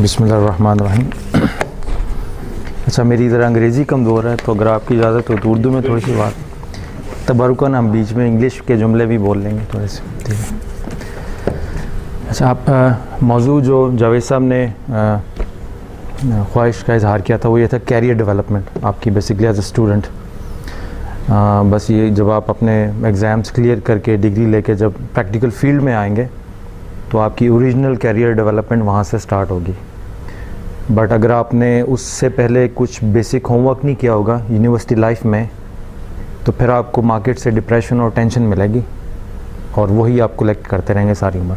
بسم اللہ الرحمن الرحیم. اچھا میری ذرا انگریزی کمزور ہے، تو اگر آپ کی اجازت ہو تو اردو میں تھوڑی سی بات تبرکاً ہم بیچ میں انگلش کے جملے بھی بول لیں گے تھوڑے سے. ٹھیک ہے. اچھا آپ موضوع جو جاوید صاحب نے خواہش کا اظہار کیا تھا وہ یہ تھا کیریئر ڈیولپمنٹ آپ کی بیسکلی ایز اے اسٹوڈنٹ. بس یہ جب آپ اپنے ایگزامس کلیئر کر کے ڈگری لے کے جب پریکٹیکل فیلڈ میں آئیں گے تو آپ کی اوریجنل کیریئر ڈیولپمنٹ وہاں سے سٹارٹ ہوگی. بٹ اگر آپ نے اس سے پہلے کچھ بیسک ہوم ورک نہیں کیا ہوگا یونیورسٹی لائف میں تو پھر آپ کو مارکیٹ سے ڈپریشن اور ٹینشن ملے گی اور وہی آپ کلیکٹ کرتے رہیں گے ساری عمر.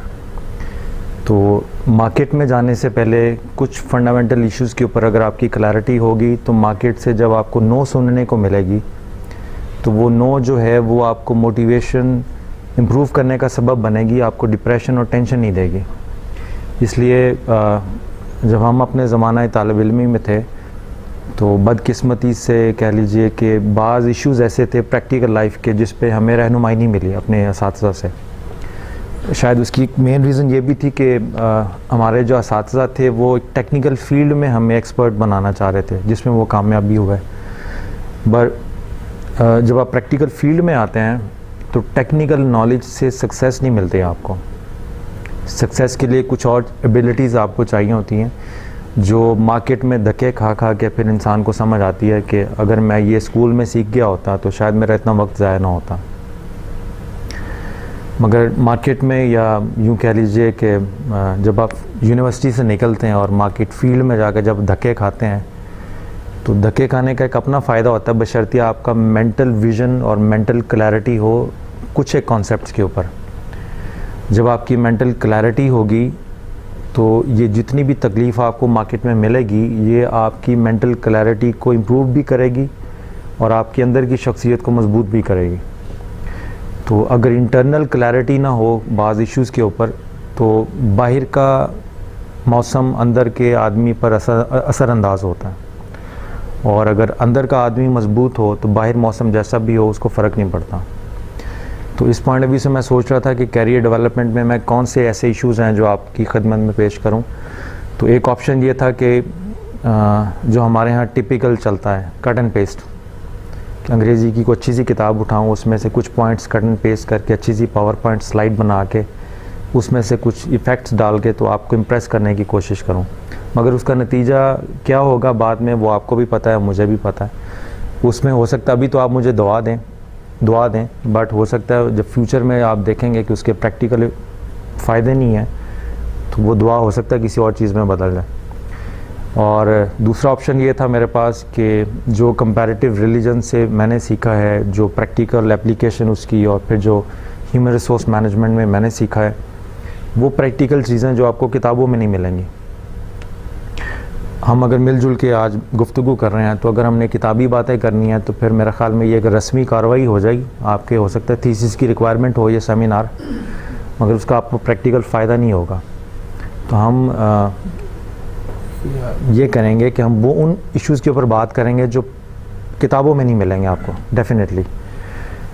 تو مارکیٹ میں جانے سے پہلے کچھ فنڈامنٹل ایشوز کے اوپر اگر آپ کی کلیئرٹی ہوگی تو مارکیٹ سے جب آپ کو نو سننے کو ملے گی تو وہ نو جو ہے وہ آپ کو موٹیویشن امپروو کرنے کا سبب بنے گی، آپ کو ڈپریشن اور ٹینشن نہیں دے گی. اس لیے جب ہم اپنے زمانہ طالب علمی میں تھے تو بدقسمتی سے کہہ لیجئے کہ بعض ایشوز ایسے تھے پریکٹیکل لائف کے جس پہ ہمیں رہنمائی نہیں ملی اپنے اساتذہ سے. شاید اس کی مین ریزن یہ بھی تھی کہ ہمارے جو اساتذہ تھے وہ ایک ٹیکنیکل فیلڈ میں ہمیں ایکسپرٹ بنانا چاہ رہے تھے جس میں وہ کامیاب بھی ہوئے. جب آپ پریکٹیکل فیلڈ میں آتے ہیں تو ٹیکنیکل نالج سے سکسیس نہیں ملتے آپ کو. سکسیس کے لیے کچھ اور ایبیلٹیز آپ کو چاہیے ہوتی ہیں جو مارکیٹ میں دھکے کھا کھا کے پھر انسان کو سمجھ آتی ہے کہ اگر میں یہ اسکول میں سیکھ گیا ہوتا تو شاید میرا اتنا وقت ضائع نہ ہوتا. مگر مارکیٹ میں یا یوں کہہ لیجئے کہ جب آپ یونیورسٹی سے نکلتے ہیں اور مارکیٹ فیلڈ میں جا کے جب دھکے کھاتے ہیں تو دھکے کھانے کا ایک اپنا فائدہ ہوتا ہے بشرطیہ آپ کا مینٹل ویژن اور مینٹل کلیئرٹی ہو کچھ ایک کانسیپٹس کے اوپر. جب آپ کی مینٹل کلیئرٹی ہوگی تو یہ جتنی بھی تکلیف آپ کو مارکیٹ میں ملے گی یہ آپ کی مینٹل کلیئرٹی کو امپروو بھی کرے گی اور آپ کے اندر کی شخصیت کو مضبوط بھی کرے گی. تو اگر انٹرنل کلیئرٹی نہ ہو بعض ایشوز کے اوپر تو باہر کا موسم اندر کے آدمی پر اثر انداز ہوتا ہے، اور اگر اندر کا آدمی مضبوط ہو تو باہر موسم جیسا بھی ہو اس کو فرق نہیں پڑتا. تو اس پوائنٹ آف ویو سے میں سوچ رہا تھا کہ کیریئر ڈیولپمنٹ میں کون سے ایسے ایشوز ہیں جو آپ کی خدمت میں پیش کروں. تو ایک آپشن یہ تھا کہ جو ہمارے ہاں ٹپیکل چلتا ہے کٹ اینڈ پیسٹ، انگریزی کی کوئی اچھی سی کتاب اٹھاؤں اس میں سے کچھ پوائنٹس کٹ اینڈ پیسٹ کر کے اچھی سی پاور پوائنٹ سلائڈ بنا کے اس میں سے کچھ ایفیکٹس ڈال کے تو آپ کو امپریس کرنے کی کوشش کروں. مگر اس کا نتیجہ کیا ہوگا بعد میں وہ آپ کو بھی پتہ ہے مجھے بھی پتہ ہے. اس میں ہو سکتا ہے ابھی تو آپ مجھے دعا دیں بٹ ہو سکتا ہے جب فیوچر میں آپ دیکھیں گے کہ اس کے پریکٹیکل فائدے نہیں ہیں تو وہ دعا ہو سکتا ہے کسی اور چیز میں بدل جائے. اور دوسرا آپشن یہ تھا میرے پاس کہ جو کمپیریٹیو ریلیجن سے میں نے سیکھا ہے، جو پریکٹیکل اپلیکیشن اس کی اور پھر جو ہیومن ریسورس مینجمنٹ میں نے سیکھا ہے وہ پریکٹیکل چیزیں جو آپ کو کتابوں میں نہیں ملیں گی. ہم اگر مل جل کے آج گفتگو کر رہے ہیں تو اگر ہم نے کتابی باتیں کرنی ہیں تو پھر میرے خیال میں یہ ایک رسمی کارروائی ہو جائے گی. آپ کے ہو سکتا ہے تھیسس کی ریکوائرمنٹ ہو یہ سیمینار، مگر اس کا آپ کو پریکٹیکل فائدہ نہیں ہوگا. تو ہم یہ کریں گے کہ ہم وہ ان ایشوز کے اوپر بات کریں گے جو کتابوں میں نہیں ملیں گے آپ کو ڈیفینیٹلی.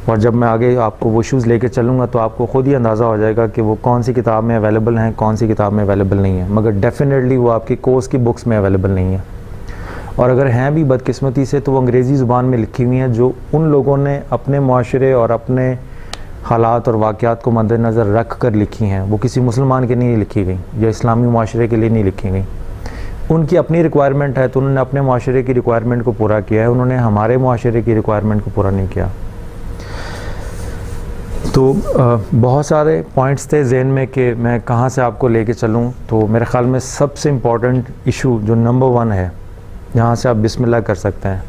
اور جب میں آگے آپ کو وہ ایشوز لے کے چلوں گا تو آپ کو خود ہی اندازہ ہو جائے گا کہ وہ کون سی کتاب میں اویلیبل ہیں کون سی کتاب میں اویلیبل نہیں ہیں. مگر ڈیفینیٹلی وہ آپ کی کورس کی بکس میں اویلیبل نہیں ہیں، اور اگر ہیں بھی بدقسمتی سے تو وہ انگریزی زبان میں لکھی ہوئی ہیں جو ان لوگوں نے اپنے معاشرے اور اپنے حالات اور واقعات کو مد نظر رکھ کر لکھی ہیں. وہ کسی مسلمان کے نہیں لکھی گئی یا اسلامی معاشرے کے لیے نہیں لکھی گئی. ان کی اپنی ریکوائرمنٹ ہے تو انہوں نے اپنے معاشرے کی ریکوائرمنٹ کو پورا کیا ہے، انہوں نے ہمارے معاشرے کی ریکوائرمنٹ کو پورا نہیں کیا. تو بہت سارے پوائنٹس تھے ذہن میں کہ میں کہاں سے آپ کو لے کے چلوں. تو میرے خیال میں سب سے امپورٹنٹ ایشو جو نمبر 1 ہے جہاں سے آپ بسم اللہ کر سکتے ہیں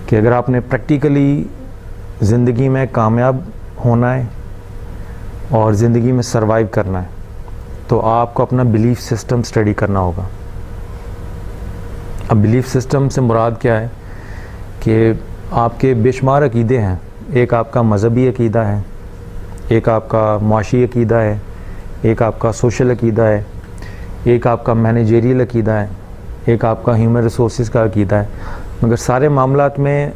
کہ اگر آپ نے پریکٹیکلی زندگی میں کامیاب ہونا ہے اور زندگی میں سروائیو کرنا ہے تو آپ کو اپنا بلیف سسٹم اسٹڈی کرنا ہوگا. اب بلیف سسٹم سے مراد کیا ہے کہ آپ کے بے شمار عقیدے ہیں. ایک آپ کا مذہبی عقیدہ ہے، ایک آپ کا معاشی عقیدہ ہے، ایک آپ کا سوشل عقیدہ ہے، ایک آپ کا مینیجریل عقیدہ ہے، ایک آپ کا ہیومن ریسورسز کا عقیدہ ہے. مگر سارے معاملات میں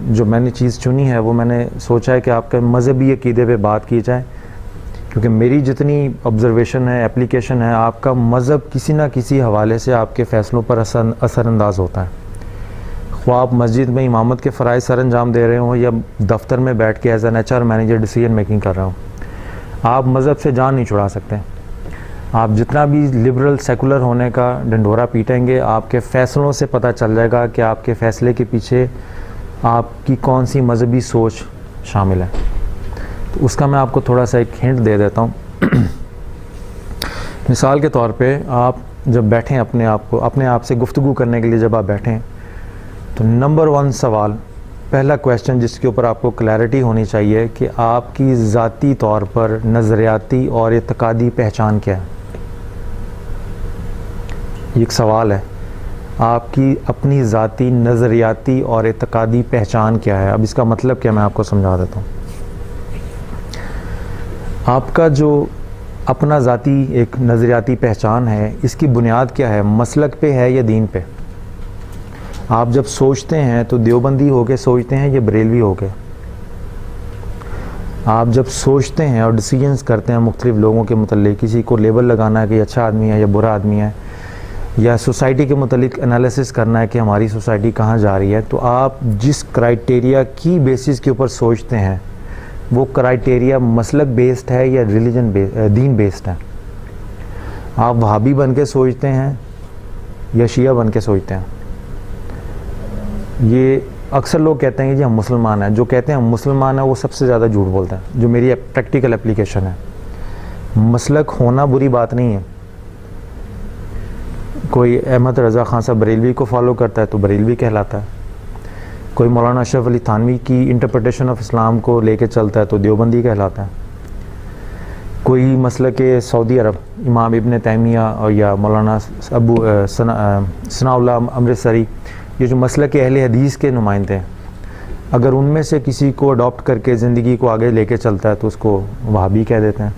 جو میں نے چیز چنی ہے وہ میں نے سوچا ہے کہ آپ کے مذہبی عقیدے پہ بات کی جائے کیونکہ میری جتنی آبزرویشن ہے, اپلیکیشن ہے, آپ کا مذہب کسی نہ کسی حوالے سے آپ کے فیصلوں پر اثر انداز ہوتا ہے. خواہ آپ مسجد میں امامت کے فرائض سر انجام دے رہے ہوں یا دفتر میں بیٹھ کے as an H R manager decision making کر رہا ہوں, آپ مذہب سے جان نہیں چھڑا سکتے. آپ جتنا بھی لبرل سیکولر ہونے کا ڈنڈورا پیٹیں گے, آپ کے فیصلوں سے پتہ چل جائے گا کہ آپ کے فیصلے کے پیچھے آپ کی کون سی مذہبی سوچ شامل ہے. تو اس کا میں آپ کو تھوڑا سا ایک ہنٹ دے دیتا ہوں. مثال کے طور پہ آپ جب بیٹھیں اپنے آپ سے گفتگو کرنے کے لیے جب آپ بیٹھیں تو نمبر 1 سوال, پہلا کویسچن جس کے اوپر آپ کو کلیئرٹی ہونی چاہیے کہ آپ کی ذاتی طور پر نظریاتی اور اعتقادی پہچان کیا ہے. یہ ایک سوال ہے, آپ کی اپنی ذاتی نظریاتی اور اعتقادی پہچان کیا ہے. اب اس کا مطلب کیا میں آپ کو سمجھا دیتا ہوں. آپ کا جو اپنا ذاتی ایک نظریاتی پہچان ہے, اس کی بنیاد کیا ہے؟ مسلک پہ ہے یا دین پہ؟ آپ جب سوچتے ہیں تو دیوبندی ہو کے سوچتے ہیں یا بریلوی ہو کے؟ آپ جب سوچتے ہیں اور ڈیسیجنز کرتے ہیں مختلف لوگوں کے متعلق, کسی کو لیبل لگانا ہے کہ یہ اچھا آدمی ہے یا برا آدمی ہے, یا سوسائٹی کے متعلق انالیسس کرنا ہے کہ ہماری سوسائٹی کہاں جا رہی ہے, تو آپ جس کرائٹیریا کی بیسس کے اوپر سوچتے ہیں وہ کرائٹیریا مسلک بیسڈ ہے یا دین بیسڈ ہے. آپ وہابی بن کے سوچتے ہیں یا شیعہ بن کے سوچتے ہیں؟ یہ اکثر لوگ کہتے ہیں کہ جی ہم مسلمان ہیں. جو کہتے ہیں ہم مسلمان ہیں وہ سب سے زیادہ جھوٹ بولتے ہیں, جو میری پریکٹیکل اپلیکیشن ہے. مسلک ہونا بری بات نہیں ہے. کوئی احمد رضا خان صاحب بریلوی کو فالو کرتا ہے تو بریلوی کہلاتا ہے. کوئی مولانا اشرف علی تھانوی کی انٹرپریٹیشن آف اسلام کو لے کے چلتا ہے تو دیوبندی کہلاتا ہے. کوئی مسلک سعودی عرب امام ابن تیمیہ اور یا مولانا ثناء اللہ امرتسری, یہ جو مسلک اہل حدیث کے نمائندے ہیں, اگر ان میں سے کسی کو اڈاپٹ کر کے زندگی کو آگے لے کے چلتا ہے تو اس کو وہابی کہہ دیتے ہیں.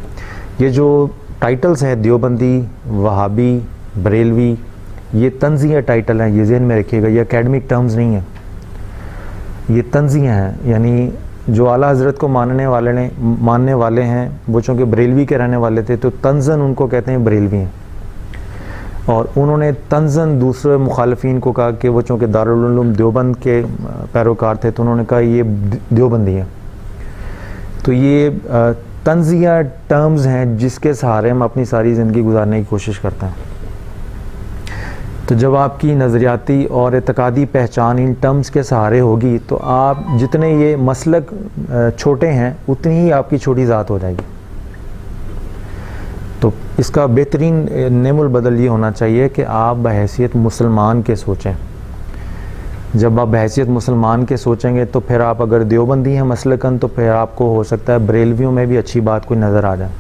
یہ جو ٹائٹلز ہیں دیوبندی, وہابی, بریلوی, یہ طنزیہ ٹائٹل ہیں, یہ ذہن میں رکھیے گا. یہ اکیڈمک ٹرمز نہیں ہیں, یہ طنزیہ ہیں. یعنی جو اعلیٰ حضرت کو ماننے والے ہیں وہ چونکہ بریلوی کے رہنے والے تھے تو طنزاً ان کو کہتے ہیں بریلوی ہیں, اور انہوں نے طنزاً دوسرے مخالفین کو کہا کہ وہ چونکہ دارالعلوم دیوبند کے پیروکار تھے تو انہوں نے کہا یہ دیوبندی ہیں. تو یہ طنزیہ ٹرمز ہیں جس کے سہارے ہم اپنی ساری زندگی گزارنے کی کوشش کرتے ہیں. تو جب آپ کی نظریاتی اور اعتقادی پہچان ان ٹرمز کے سہارے ہوگی تو آپ جتنے یہ مسلک چھوٹے ہیں اتنی ہی آپ کی چھوٹی ذات ہو جائے گی. تو اس کا بہترین نعم البدل یہ ہونا چاہیے کہ آپ بحیثیت مسلمان کے سوچیں. جب آپ بحیثیت مسلمان کے سوچیں گے تو پھر آپ اگر دیوبندی ہیں مسلکن تو پھر آپ کو ہو سکتا ہے بریلویوں میں بھی اچھی بات کوئی نظر آ جائے,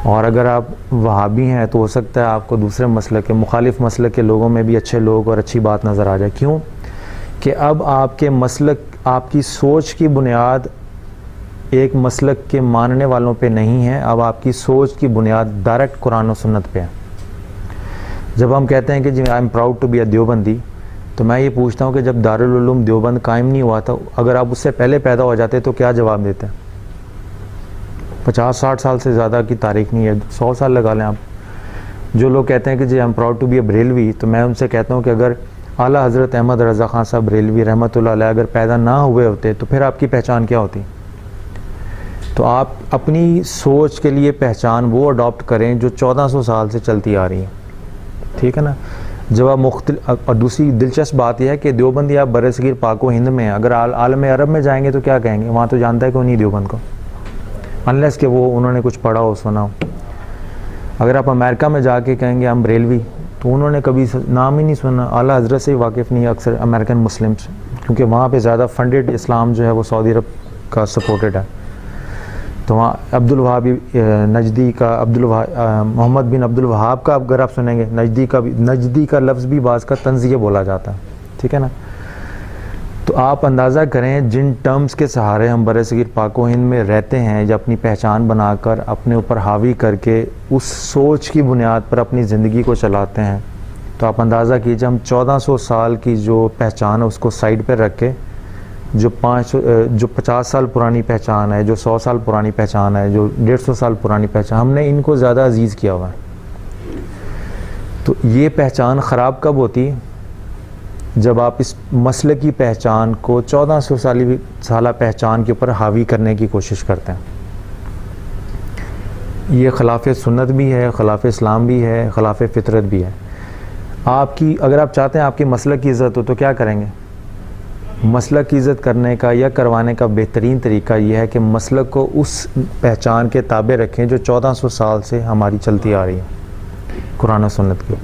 اور اگر آپ وہابی ہیں تو ہو سکتا ہے آپ کو دوسرے مسلک کے مخالف مسلک کے لوگوں میں بھی اچھے لوگ اور اچھی بات نظر آ جائے. کیوں کہ اب آپ کے مسلک, آپ کی سوچ کی بنیاد ایک مسلک کے ماننے والوں پہ نہیں ہے, اب آپ کی سوچ کی بنیاد ڈائریکٹ قرآن و سنت پہ ہے. جب ہم کہتے ہیں کہ جی I am proud to be a Deobandi, تو میں یہ پوچھتا ہوں کہ جب دارالعلوم دیوبند قائم نہیں ہوا تھا, اگر آپ اس سے پہلے پیدا ہو جاتے تو کیا جواب دیتے ہیں؟ 50-60 سال سے زیادہ کی تاریخ نہیں ہے, 100 سال لگا لیں آپ. جو لوگ کہتے ہیں کہ جی I am proud to be a Barelvi, تو میں ان سے کہتا ہوں کہ اگر اعلیٰ حضرت احمد رضا خان صاحب بریلوی رحمۃ اللہ علیہ اگر پیدا نہ ہوئے ہوتے تو پھر آپ کی پہچان کیا ہوتی؟ تو آپ اپنی سوچ کے لیے پہچان وہ اڈاپٹ کریں جو 1400 سال سے چلتی آ رہی ہے. ٹھیک ہے نا. جب آپ اور دوسری دلچسپ بات یہ ہے کہ دیوبندی آپ برصغیر پاک و ہند میں ہیں, اگر عالم عرب میں جائیں گے تو کیا کہیں گے؟ وہاں تو جانتا ہے کوئی نہیں دیوبند کو, انلیس کہ وہ انہوں نے کچھ پڑھا ہو سنا ہو. اگر آپ امریکہ میں جا کے کہیں گے ہم بریلوی, تو انہوں نے کبھی نام ہی نہیں سنا, اعلیٰ حضرت سے ہی واقف نہیں ہے اکثر امریکن مسلمس, کیونکہ وہاں پہ زیادہ فنڈڈ اسلام جو ہے وہ سعودی عرب کا سپورٹڈ ہے. تو وہاں عبد الوہاب نجدی کا محمد بن عبد الوہاب کا اگر آپ سنیں گے, نجدی کا لفظ بھی بعض کا طنزیہ بولا جاتا ہے. ٹھیک ہے نا. تو آپ اندازہ کریں جن ٹرمز کے سہارے ہم برصغیر پاک و ہند میں رہتے ہیں یا اپنی پہچان بنا کر اپنے اوپر حاوی کر کے اس سوچ کی بنیاد پر اپنی زندگی کو چلاتے ہیں, تو آپ اندازہ کیجئے ہم 1400 سال کی جو پہچان ہے اس کو سائڈ پہ رکھ کے جو 50 سال پرانی پہچان ہے، جو 100 سال پرانی پہچان ہے، جو 150 سال پرانی پہچان، ہم نے ان کو زیادہ عزیز کیا ہوا ہے. تو یہ پہچان خراب کب ہوتی ہے؟ جب آپ اس مسلک کی پہچان کو 1400 سالہ پہچان کے اوپر حاوی کرنے کی کوشش کرتے ہیں. یہ خلاف سنت بھی ہے، خلاف اسلام بھی ہے، خلاف فطرت بھی ہے. اگر آپ چاہتے ہیں آپ کے مسلک کی عزت ہو تو کیا کریں گے؟ مسلک کی عزت کرنے کا یا کروانے کا بہترین طریقہ یہ ہے کہ مسلک کو اس پہچان کے تابع رکھیں جو 1400 سال سے ہماری چلتی آ رہی ہے، قرآن و سنت کی.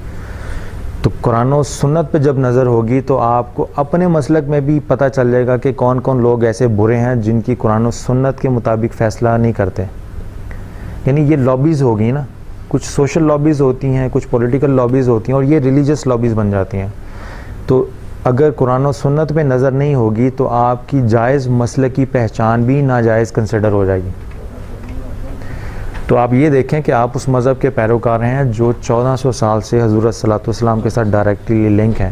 تو قرآن و سنت پہ جب نظر ہوگی تو آپ کو اپنے مسلک میں بھی پتہ چل جائے گا کہ کون کون لوگ ایسے برے ہیں جن کی قرآن و سنت کے مطابق فیصلہ نہیں کرتے. یعنی یہ لابیز ہوگی نا، کچھ سوشل لابیز ہوتی ہیں، کچھ پولیٹیکل لابیز ہوتی ہیں، اور یہ ریلیجس لابیز بن جاتی ہیں. تو اگر قرآن و سنت پہ نظر نہیں ہوگی تو آپ کی جائز مسلک کی پہچان بھی ناجائز کنسیڈر ہو جائے گی. تو آپ یہ دیکھیں کہ آپ اس مذہب کے پیروکار ہیں جو 1400 سال سے حضور صلی اللہ علیہ وسلم کے ساتھ ڈائریکٹلی لنک ہیں.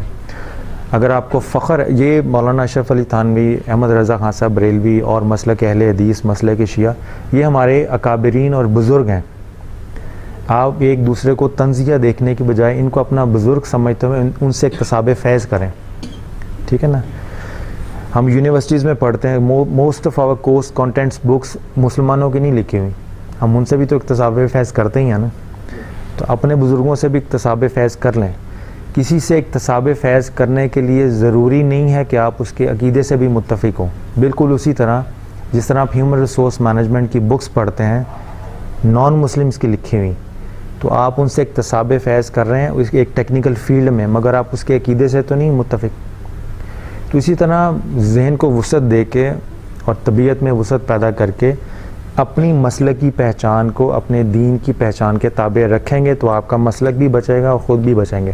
اگر آپ کو فخر، یہ مولانا اشرف علی تھانوی، احمد رضا خان صاحب بریلوی اور مسلک اہل حدیث، مسلک شیعہ، یہ ہمارے اکابرین اور بزرگ ہیں. آپ ایک دوسرے کو طنزیہ دیکھنے کی بجائے ان کو اپنا بزرگ سمجھتے ہوئے ان سے اکتساب فیض کریں. ٹھیک ہے نا؟ ہم یونیورسٹیز میں پڑھتے ہیں، most of our course contents books مسلمانوں کی نہیں لکھی ہوئی، ہم ان سے بھی تو اکتساب فیض کرتے ہی ہیں نا. تو اپنے بزرگوں سے بھی اکتساب فیض کر لیں. کسی سے اکتساب فیض کرنے کے لیے ضروری نہیں ہے کہ آپ اس کے عقیدے سے بھی متفق ہوں. بالکل اسی طرح جس طرح آپ ہیومن ریسورس مینجمنٹ کی بکس پڑھتے ہیں نان مسلمس کی لکھی ہوئی، تو آپ ان سے اکتساب فیض کر رہے ہیں اس ایک ٹیکنیکل فیلڈ میں، مگر آپ اس کے عقیدے سے تو نہیں متفق. تو اسی طرح ذہن کو وسعت دے کے اور طبیعت میں وسعت پیدا کر کے اپنی مسلک کی پہچان کو اپنے دین کی پہچان کے تابع رکھیں گے تو آپ کا مسلک بھی بچے گا اور خود بھی بچیں گے.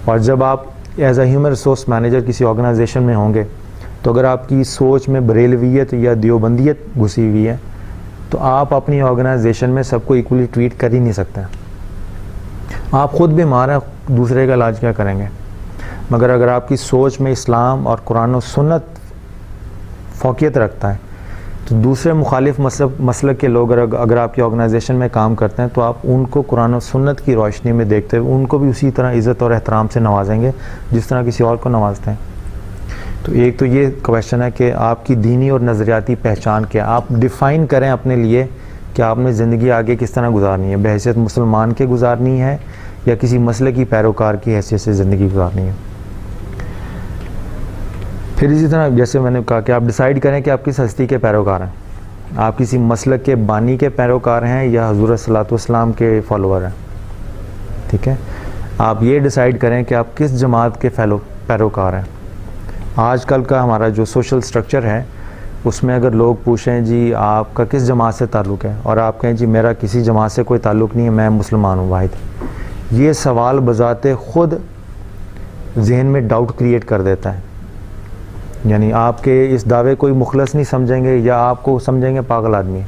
اور جب آپ as a human resource manager کسی آرگنائزیشن میں ہوں گے تو اگر آپ کی سوچ میں بریلویت یا دیوبندیت گھسی ہوئی ہے تو آپ اپنی آرگنائزیشن میں سب کو ایکولی ٹریٹ کر ہی نہیں سکتے. آپ خود بیمار ہیں، دوسرے کا علاج کیا کریں گے؟ مگر اگر آپ کی سوچ میں اسلام اور قرآن و سنت فوقیت رکھتا ہے تو دوسرے مخالف مسلک کے لوگ اگر آپ کی آرگنائزیشن میں کام کرتے ہیں تو آپ ان کو قرآن و سنت کی روشنی میں دیکھتے ہوئے ان کو بھی اسی طرح عزت اور احترام سے نوازیں گے جس طرح کسی اور کو نوازتے ہیں. تو ایک تو یہ کویشچن ہے کہ آپ کی دینی اور نظریاتی پہچان کیا، آپ ڈیفائن کریں اپنے لیے کہ آپ نے زندگی آگے کس طرح گزارنی ہے، بحیثیت مسلمان کے گزارنی ہے یا کسی مسئلے کی پیروکار کی حیثیت سے زندگی گزارنی ہے. پھر اسی طرح جیسے میں نے کہا کہ آپ ڈیسائیڈ کریں کہ آپ کس ہستی کے پیروکار ہیں، آپ کسی مسلک کے بانی کے پیروکار ہیں یا حضور صلی اللہ علیہ وسلم کے فالوور ہیں. ٹھیک ہے، آپ یہ ڈیسائیڈ کریں کہ آپ کس جماعت کے پیروکار ہیں. آج کل کا ہمارا جو سوشل سٹرکچر ہے اس میں اگر لوگ پوچھیں جی آپ کا کس جماعت سے تعلق ہے اور آپ کہیں جی میرا کسی جماعت سے کوئی تعلق نہیں ہے، میں مسلمان ہوں واحد، یہ سوال بذات خود ذہن میں ڈاؤٹ کریٹ کر دیتا ہے. یعنی آپ کے اس دعوے کوئی مخلص نہیں سمجھیں گے یا آپ کو سمجھیں گے پاگل آدمی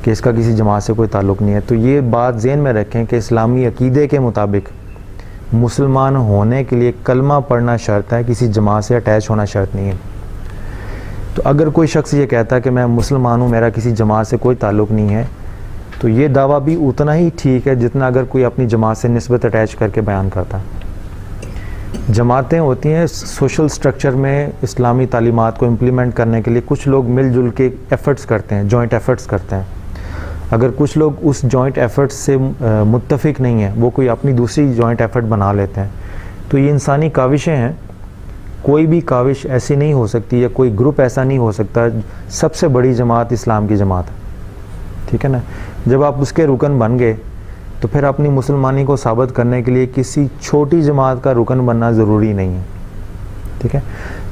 کہ اس کا کسی جماعت سے کوئی تعلق نہیں ہے. تو یہ بات ذہن میں رکھیں کہ اسلامی عقیدے کے مطابق مسلمان ہونے کے لیے کلمہ پڑھنا شرط ہے، کسی جماعت سے اٹیچ ہونا شرط نہیں ہے. تو اگر کوئی شخص یہ کہتا ہے کہ میں مسلمان ہوں، میرا کسی جماعت سے کوئی تعلق نہیں ہے، تو یہ دعویٰ بھی اتنا ہی ٹھیک ہے جتنا اگر کوئی اپنی جماعت سے نسبت اٹیچ کر کے بیان کرتا ہے. جماعتیں ہوتی ہیں سوشل سٹرکچر میں اسلامی تعلیمات کو امپلیمنٹ کرنے کے لیے کچھ لوگ مل جل کے ایفرٹس کرتے ہیں، جوائنٹ ایفرٹس کرتے ہیں. اگر کچھ لوگ اس جوائنٹ ایفرٹس سے متفق نہیں ہیں، وہ کوئی اپنی دوسری جوائنٹ ایفرٹ بنا لیتے ہیں، تو یہ انسانی کاوشیں ہیں. کوئی بھی کاوش ایسی نہیں ہو سکتی یا کوئی گروپ ایسا نہیں ہو سکتا. سب سے بڑی جماعت اسلام کی جماعت ہے. ٹھیک ہے نا؟ جب آپ اس کے رکن بن گئے تو پھر اپنی مسلمانی کو ثابت کرنے کے لیے کسی چھوٹی جماعت کا رکن بننا ضروری نہیں ہے. ٹھیک ہے؟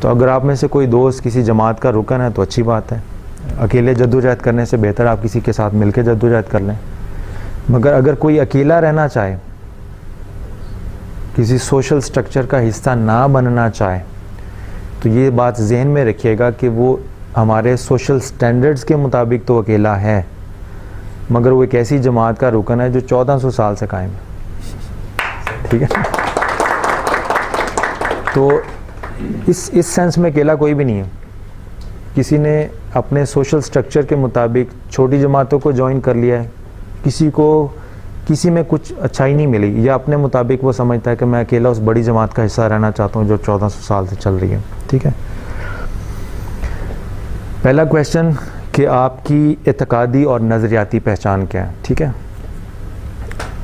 تو اگر آپ میں سے کوئی دوست کسی جماعت کا رکن ہے تو اچھی بات ہے، اکیلے جدوجہد کرنے سے بہتر آپ کسی کے ساتھ مل کے جدوجہد کر لیں. مگر اگر کوئی اکیلا رہنا چاہے، کسی سوشل سٹرکچر کا حصہ نہ بننا چاہے، تو یہ بات ذہن میں رکھیے گا کہ وہ ہمارے سوشل سٹینڈرڈز کے مطابق تو اکیلا ہے، مگر وہ ایک ایسی جماعت کا رکن ہے جو 1400 سال سے قائم ہے. ٹھیک ہے؟ تو اس سینس میں اکیلا کوئی بھی نہیں ہے. کسی نے اپنے سوشل سٹرکچر کے مطابق چھوٹی جماعتوں کو جوائن کر لیا ہے, کسی میں کچھ اچھائی نہیں ملی, یا اپنے مطابق وہ سمجھتا ہے کہ میں اکیلا اس بڑی جماعت کا حصہ رہنا چاہتا ہوں جو 1400 سال سے چل رہی ہے. ٹھیک ہے, پہلا کویشچن کہ آپ کی اعتقادی اور نظریاتی پہچان کیا ہے. ٹھیک ہے,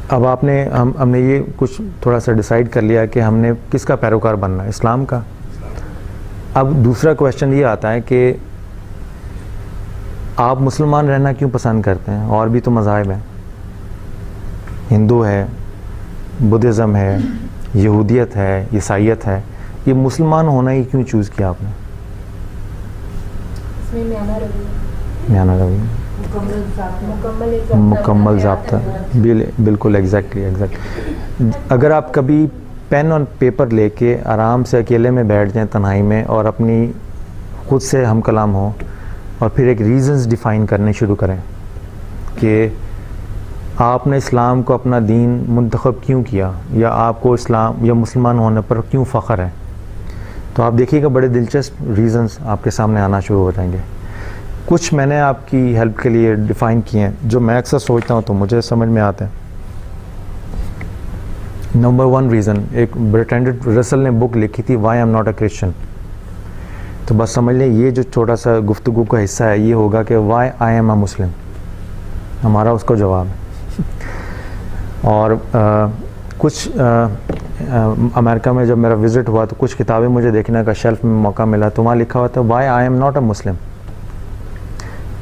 اب ہم نے یہ کچھ تھوڑا سا ڈیسائیڈ کر لیا کہ ہم نے کس کا پیروکار بننا ہے, اسلام کا. اب دوسرا کویشچن یہ آتا ہے کہ آپ مسلمان رہنا کیوں پسند کرتے ہیں؟ اور بھی تو مذاہب ہیں, ہندو ہے, بدھزم ہے, یہودیت ہے, عیسائیت ہے, یہ مسلمان ہونا ہی کیوں چوز کیا آپ نے؟ میانہ روی, مکمل ضابطہ, بالکل ایگزیکٹلی. اگر آپ کبھی پین اور پیپر لے کے آرام سے اکیلے میں بیٹھ جائیں تنہائی میں, اور اپنی خود سے ہم کلام ہوں, اور پھر ایک ریزنز ڈیفائن کرنے شروع کریں کہ آپ نے اسلام کو اپنا دین منتخب کیوں کیا, یا آپ کو اسلام یا مسلمان ہونے پر کیوں فخر ہے, تو آپ دیکھیے گا بڑے دلچسپ ریزنز آپ کے سامنے آنا شروع ہو جائیں گے. کچھ میں نے آپ کی ہیلپ کے لیے ڈیفائن کیے ہیں جو میں اکثر سوچتا ہوں تو مجھے سمجھ میں آتے ہیں. نمبر 1 ریزن, ایک برٹرینڈ رسل نے بک لکھی تھی why I'm not a Christian, تو بس سمجھ لیں یہ جو چھوٹا سا گفتگو کا حصہ ہے یہ ہوگا کہ وائی آئی ایم اے مسلم, ہمارا اس کو جواب ہے. اور کچھ امریکہ میں جب میرا وزٹ ہوا تو کچھ کتابیں مجھے دیکھنے کا شیلف میں موقع ملا, تو وہاں لکھا ہوا تھا why I am not a Muslim.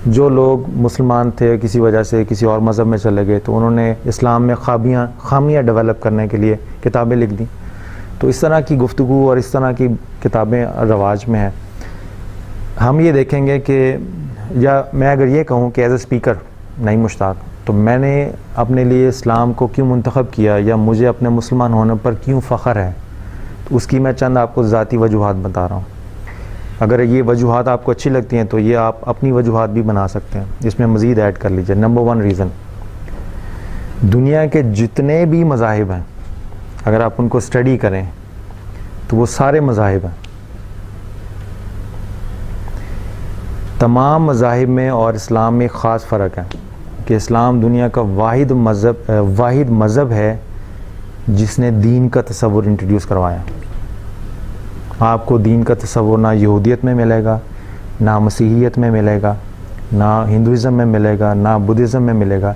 جو لوگ مسلمان تھے کسی وجہ سے کسی اور مذہب میں چلے گئے تو انہوں نے اسلام میں خامیاں ڈیولپ کرنے کے لیے کتابیں لکھ دیں. تو اس طرح کی گفتگو اور اس طرح کی کتابیں رواج میں ہیں. ہم یہ دیکھیں گے کہ, یا میں اگر یہ کہوں کہ ایز اے اسپیکر نعیم مشتاق, تو میں نے اپنے لیے اسلام کو کیوں منتخب کیا یا مجھے اپنے مسلمان ہونے پر کیوں فخر ہے, تو اس کی میں چند آپ کو ذاتی وجوہات بتا رہا ہوں. اگر یہ وجوہات آپ کو اچھی لگتی ہیں تو یہ آپ اپنی وجوہات بھی بنا سکتے ہیں, اس میں مزید ایڈ کر لیجئے. نمبر 1 ریزن, دنیا کے جتنے بھی مذاہب ہیں اگر آپ ان کو اسٹڈی کریں تو وہ سارے مذاہب ہیں. تمام مذاہب میں اور اسلام میں ایک خاص فرق ہے کہ اسلام دنیا کا واحد مذہب ہے جس نے دین کا تصور انٹروڈیوس کروایا. آپ کو دین کا تصور نہ یہودیت میں ملے گا, نہ مسیحیت میں ملے گا, نہ ہندوازم میں ملے گا, نہ بدھزم میں ملے گا.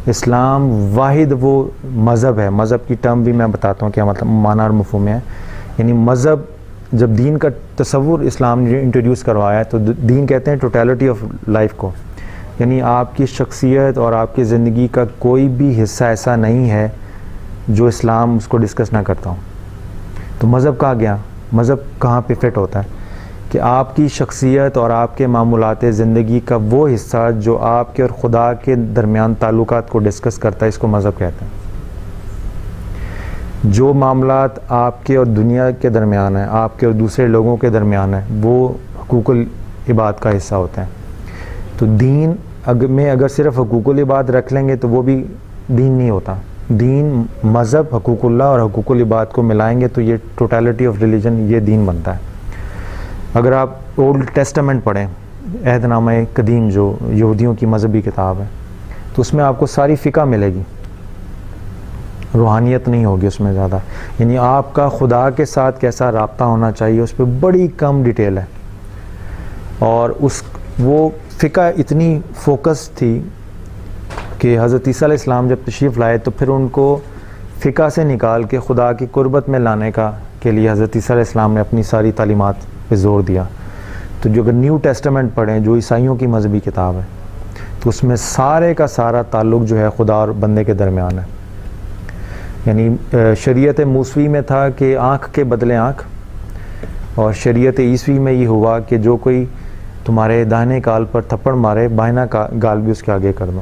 اسلام واحد وہ مذہب ہے. مذہب کی ٹرم بھی میں بتاتا ہوں کیا مطلب معنی اور مفہوم ہے. یعنی مذہب, جب دین کا تصور اسلام نے انٹروڈیوس کروایا تو دین کہتے ہیں ٹوٹیلٹی آف لائف کو, یعنی آپ کی شخصیت اور آپ کی زندگی کا کوئی بھی حصہ ایسا نہیں ہے جو اسلام اس کو ڈسکس نہ کرتا ہوں. تو مذہب کہاں گیا, مذہب کہاں پہ فٹ ہوتا ہے کہ آپ کی شخصیت اور آپ کے معمولات زندگی کا وہ حصہ جو آپ کے اور خدا کے درمیان تعلقات کو ڈسکس کرتا ہے, اس کو مذہب کہتے ہیں. جو معاملات آپ کے اور دنیا کے درمیان ہیں, آپ کے اور دوسرے لوگوں کے درمیان ہیں, وہ حقوق العباد کا حصہ ہوتے ہیں. تو دین میں اگر صرف حقوق العباد رکھ لیں گے تو وہ بھی دین نہیں ہوتا. دین, مذہب, حقوق اللہ اور حقوق العباد کو ملائیں گے تو یہ ٹوٹیلٹی آف ریلیجن, یہ دین بنتا ہے. اگر آپ اولڈ ٹیسٹمنٹ پڑھیں, عہد نامہ قدیم جو یہودیوں کی مذہبی کتاب ہے, تو اس میں آپ کو ساری فقہ ملے گی, روحانیت نہیں ہوگی اس میں زیادہ. یعنی آپ کا خدا کے ساتھ کیسا رابطہ ہونا چاہیے اس پہ بڑی کم ڈیٹیل ہے. اور وہ فقہ اتنی فوکس تھی کہ حضرت عیسیٰ علیہ السلام جب تشریف لائے تو پھر ان کو فقہ سے نکال کے خدا کی قربت میں لانے کے لیے حضرت عیسیٰ علیہ السلام نے اپنی ساری تعلیمات پہ زور دیا. تو جو اگر نیو ٹیسٹمنٹ پڑھیں جو عیسائیوں کی مذہبی کتاب ہے, تو اس میں سارے کا سارا تعلق جو ہے خدا اور بندے کے درمیان ہے. یعنی شریعت موسوی میں تھا کہ آنکھ کے بدلے آنکھ, اور شریعت عیسوی میں یہ ہوا کہ جو کوئی تمہارے داہنے گال پر تھپڑ مارے بائنا کا گال بھی اس کے آگے کر دو.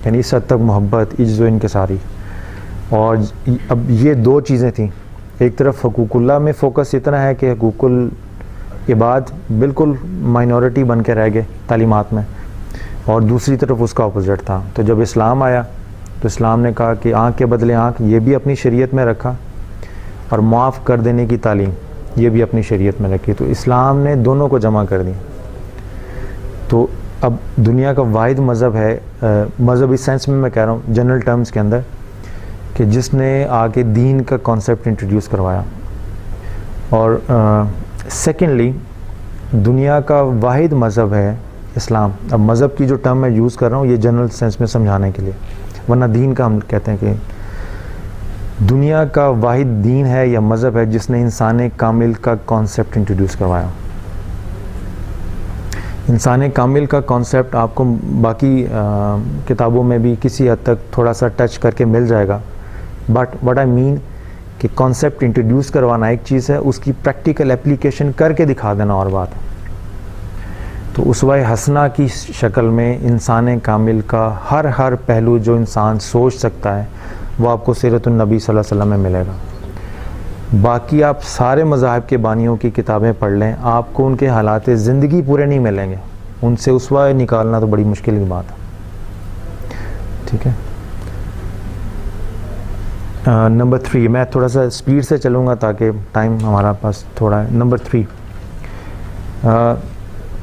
یعنی اس حد تک محبت, عجز و انکساری. اور اب یہ دو چیزیں تھیں, ایک طرف حقوق اللہ میں فوکس اتنا ہے کہ حقوق العباد بالکل مائنورٹی بن کے رہ گئے تعلیمات میں, اور دوسری طرف اس کا اپوزٹ تھا. تو جب اسلام آیا تو اسلام نے کہا کہ آنکھ کے بدلے آنکھ, یہ بھی اپنی شریعت میں رکھا, اور معاف کر دینے کی تعلیم, یہ بھی اپنی شریعت میں رکھی. تو اسلام نے دونوں کو جمع کر دیا. تو اب دنیا کا واحد مذہب ہے, مذہب اس سینس میں کہہ رہا ہوں جنرل ٹرمز کے اندر, کہ جس نے آ کے دین کا کانسیپٹ انٹروڈیوس کروایا. اور سیکنڈلی دنیا کا واحد مذہب ہے اسلام. اب مذہب کی جو ٹرم میں یوز کر رہا ہوں یہ جنرل سینس میں سمجھانے کے لیے, ورنہ دین کا ہم کہتے ہیں کہ دنیا کا واحد دین ہے یا مذہب ہے جس نے انسان کامل کا کانسیپٹ انٹروڈیوس کروایا. انسان کامل کا کانسیپٹ آپ کو باقی کتابوں میں بھی کسی حد تک تھوڑا سا ٹچ کر کے مل جائے گا, بٹ وٹ آئی مین کہ کانسیپٹ انٹروڈیوس کروانا ایک چیز ہے, اس کی پریکٹیکل اپلیکیشن کر کے دکھا دینا اور بات. تو اسوہ حسنہ کی شکل میں انسان کامل کا ہر پہلو جو انسان سوچ سکتا ہے وہ آپ کو سیرت النبی صلی اللہ علیہ وسلم میں ملے گا. باقی آپ سارے مذاہب کے بانیوں کی کتابیں پڑھ لیں, آپ کو ان کے حالات زندگی پورے نہیں ملیں گے, ان سے اسوہ نکالنا تو بڑی مشکل کی بات ہے. ٹھیک ہے. نمبر 3, میں تھوڑا سا اسپیڈ سے چلوں گا تاکہ ٹائم ہمارا پاس تھوڑا ہے. نمبر 3,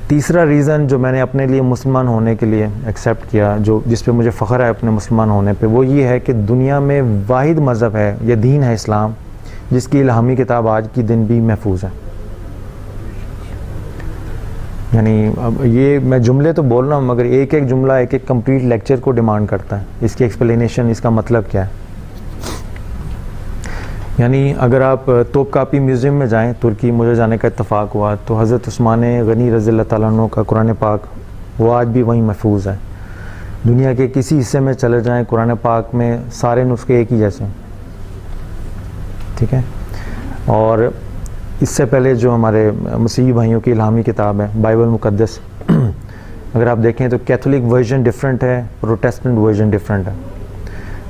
تیسرا ریزن جو میں نے اپنے لیے مسلمان ہونے کے لیے ایکسیپٹ کیا, جس پہ مجھے فخر ہے اپنے مسلمان ہونے پہ, وہ یہ ہے کہ دنیا میں واحد مذہب ہے یا دین ہے اسلام جس کی الہامی کتاب آج کی دن بھی محفوظ ہے. یعنی اب یہ میں جملے تو بول رہا ہوں مگر ایک جملہ ایک کمپلیٹ لیکچر کو ڈیمانڈ کرتا ہے, اس کی ایکسپلینیشن, اس کا مطلب کیا ہے. یعنی اگر آپ توپ کاپی میوزیم میں جائیں, ترکی مجھے جانے کا اتفاق ہوا, تو حضرت عثمان غنی رضی اللہ تعالیٰ عنہ کا قرآن پاک وہ آج بھی وہیں محفوظ ہے. دنیا کے کسی حصے میں چلے جائیں, قرآن پاک میں سارے نسخے ایک ہی جیسے ہیں. ٹھیک ہے. اور اس سے پہلے جو ہمارے مسیحی بھائیوں کی الہامی کتاب ہے بائبل مقدس, اگر آپ دیکھیں تو کیتھولک ورژن ڈیفرنٹ ہے, پروٹیسٹنٹ ورژن ڈیفرنٹ ہے.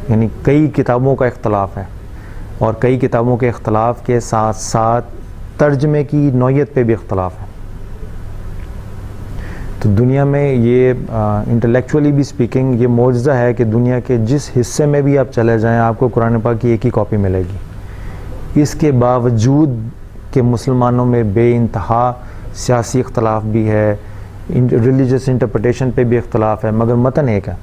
یعنی کئی کتابوں کا اختلاف ہے, اور کئی کتابوں کے اختلاف کے ساتھ ساتھ ترجمے کی نوعیت پہ بھی اختلاف ہے. تو دنیا میں یہ انٹلیکچولی بھی سپیکنگ یہ معجزہ ہے کہ دنیا کے جس حصے میں بھی آپ چلے جائیں آپ کو قرآن پاک کی ایک ہی کاپی ملے گی. اس کے باوجود کہ مسلمانوں میں بے انتہا سیاسی اختلاف بھی ہے, ریلیجس انٹرپریٹیشن پہ بھی اختلاف ہے, مگر متن ایک ہے.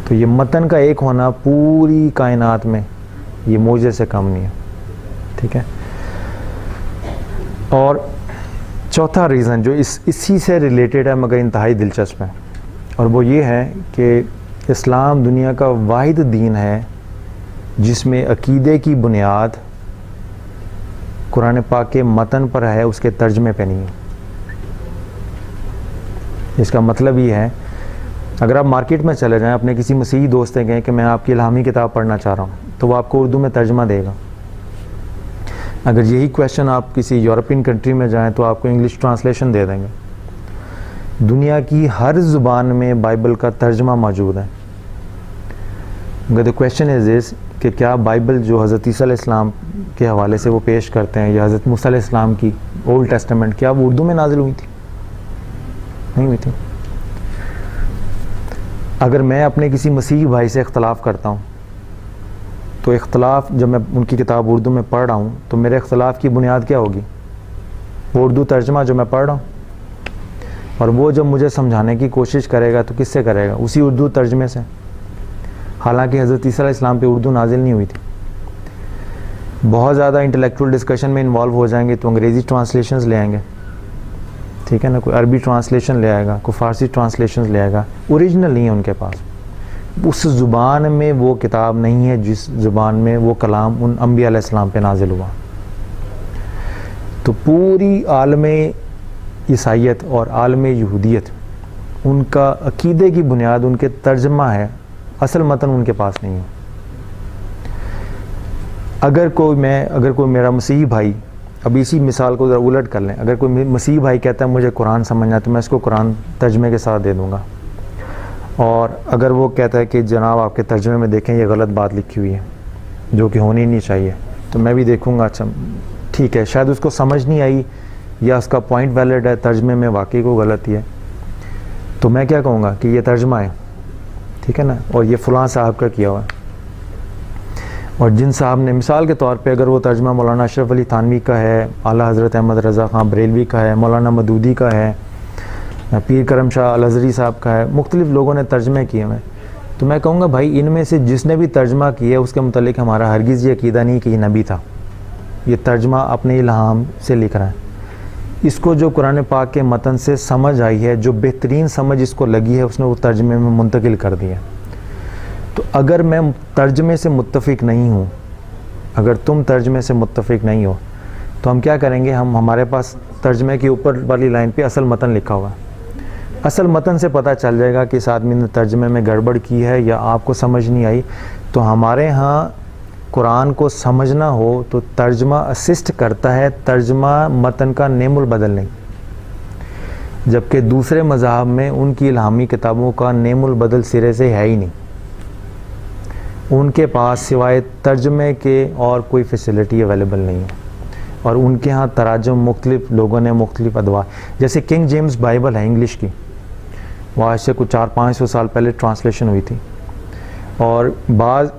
تو یہ متن کا ایک ہونا پوری کائنات میں یہ معجزے سے کم نہیں ہے. ٹھیک ہے. اور چوتھا ریزن جو اسی سے ریلیٹڈ ہے مگر انتہائی دلچسپ ہے, اور وہ یہ ہے کہ اسلام دنیا کا واحد دین ہے جس میں عقیدے کی بنیاد قرآن پاک کے متن پر ہے, اس کے ترجمے پہ نہیں ہے. اس کا مطلب یہ ہے اگر آپ مارکیٹ میں چلے جائیں, اپنے کسی مسیحی دوست سے کہیں کہ میں آپ کی الہامی کتاب پڑھنا چاہ رہا ہوں, تو وہ آپ کو اردو میں ترجمہ دے گا. اگر یہی کویشچن آپ کسی یورپین کنٹری میں جائیں تو آپ کو انگلش ٹرانسلیشن دے دیں گے. دنیا کی ہر زبان میں بائبل کا ترجمہ موجود ہے. مگر the question is this کہ کیا بائبل جو حضرت عیسیٰ علیہ السلام کے حوالے سے وہ پیش کرتے ہیں یا حضرت موسیٰ علیہ السلام کی اولڈ ٹیسٹمنٹ, کیا وہ اردو میں نازل ہوئی تھی؟ نہیں ہوئی تھی. اگر میں اپنے کسی مسیحی بھائی سے اختلاف کرتا ہوں تو اختلاف جب میں ان کی کتاب اردو میں پڑھ رہا ہوں تو میرے اختلاف کی بنیاد کیا ہوگی؟ وہ اردو ترجمہ جو میں پڑھ رہا ہوں. اور وہ جب مجھے سمجھانے کی کوشش کرے گا تو کس سے کرے گا؟ اسی اردو ترجمے سے. حالانکہ حضرت عیسیٰ علیہ السلام پہ اردو نازل نہیں ہوئی تھی. بہت زیادہ انٹلیکچوئل ڈسکشن میں انوالو ہو جائیں گے تو انگریزی ٹرانسلیشنز لے آئیں گے. ٹھیک ہے نا, کوئی عربی ٹرانسلیشن لے آئے گا, کوئی فارسی ٹرانسلیشنز لے آئے گا, اوریجنل نہیں ہے ان کے پاس. اس زبان میں وہ کتاب نہیں ہے جس زبان میں وہ کلام ان انبیاء علیہ السلام پہ نازل ہوا. تو پوری عالم عیسائیت اور عالم یہودیت ان کا عقیدے کی بنیاد ان کے ترجمہ ہے, اصل متن ان کے پاس نہیں ہے. اگر کوئی میرا مسیحی بھائی, اب اسی مثال کو ذرا الٹ کر لیں, اگر کوئی مسیحی بھائی کہتا ہے مجھے قرآن سمجھنا تو میں اس کو قرآن ترجمے کے ساتھ دے دوں گا. اور اگر وہ کہتا ہے کہ جناب آپ کے ترجمے میں دیکھیں یہ غلط بات لکھی ہوئی ہے جو کہ ہونی نہیں چاہیے, تو میں بھی دیکھوں گا اچھا ٹھیک ہے, شاید اس کو سمجھ نہیں آئی یا اس کا پوائنٹ ویلڈ ہے, ترجمے میں واقعی کو غلطی ہے, تو میں کیا کہوں گا کہ یہ ترجمہ ہے, ٹھیک ہے نا, اور یہ فلاں صاحب کا کیا ہوا ہے. اور جن صاحب نے مثال کے طور پہ اگر وہ ترجمہ مولانا اشرف علی تھانوی کا ہے، اعلیٰ حضرت احمد رضا خان بریلوی کا ہے، مولانا مودودی کا ہے، پیر کرم شاہ الازہری صاحب کا ہے، مختلف لوگوں نے ترجمے کیے ہوئے، تو میں کہوں گا بھائی ان میں سے جس نے بھی ترجمہ کیا اس کے متعلق ہمارا ہرگز یہ عقیدہ نہیں کہ یہ نبی تھا، یہ ترجمہ اپنے الہام سے لکھ رہا ہے۔ اس کو جو قرآن پاک کے متن سے سمجھ آئی ہے، جو بہترین سمجھ اس کو لگی ہے، اس نے وہ ترجمے میں منتقل کر دیا۔ تو اگر میں ترجمے سے متفق نہیں ہوں، اگر تم ترجمے سے متفق نہیں ہو، تو ہم کیا کریں گے؟ ہمارے پاس ترجمے کے اوپر والی لائن پہ اصل متن لکھا ہوا ہے، اصل متن سے پتہ چل جائے گا کہ اس آدمی نے ترجمے میں گڑبڑ کی ہے یا آپ کو سمجھ نہیں آئی۔ تو ہمارے ہاں قرآن کو سمجھنا ہو تو ترجمہ اسسٹ کرتا ہے، ترجمہ متن کا نیم البدل نہیں، جبکہ دوسرے مذاہب میں ان کی الہامی کتابوں کا نیم البدل سرے سے ہے ہی نہیں، ان کے پاس سوائے ترجمے کے اور کوئی فیسلٹی اویلیبل نہیں ہے، اور ان کے ہاں تراجم مختلف لوگوں نے مختلف ادوار، جیسے کنگ جیمز بائبل ہے انگلش کی، وہ آج سے کچھ 400-500 سال پہلے ٹرانسلیشن ہوئی تھی، اور بعض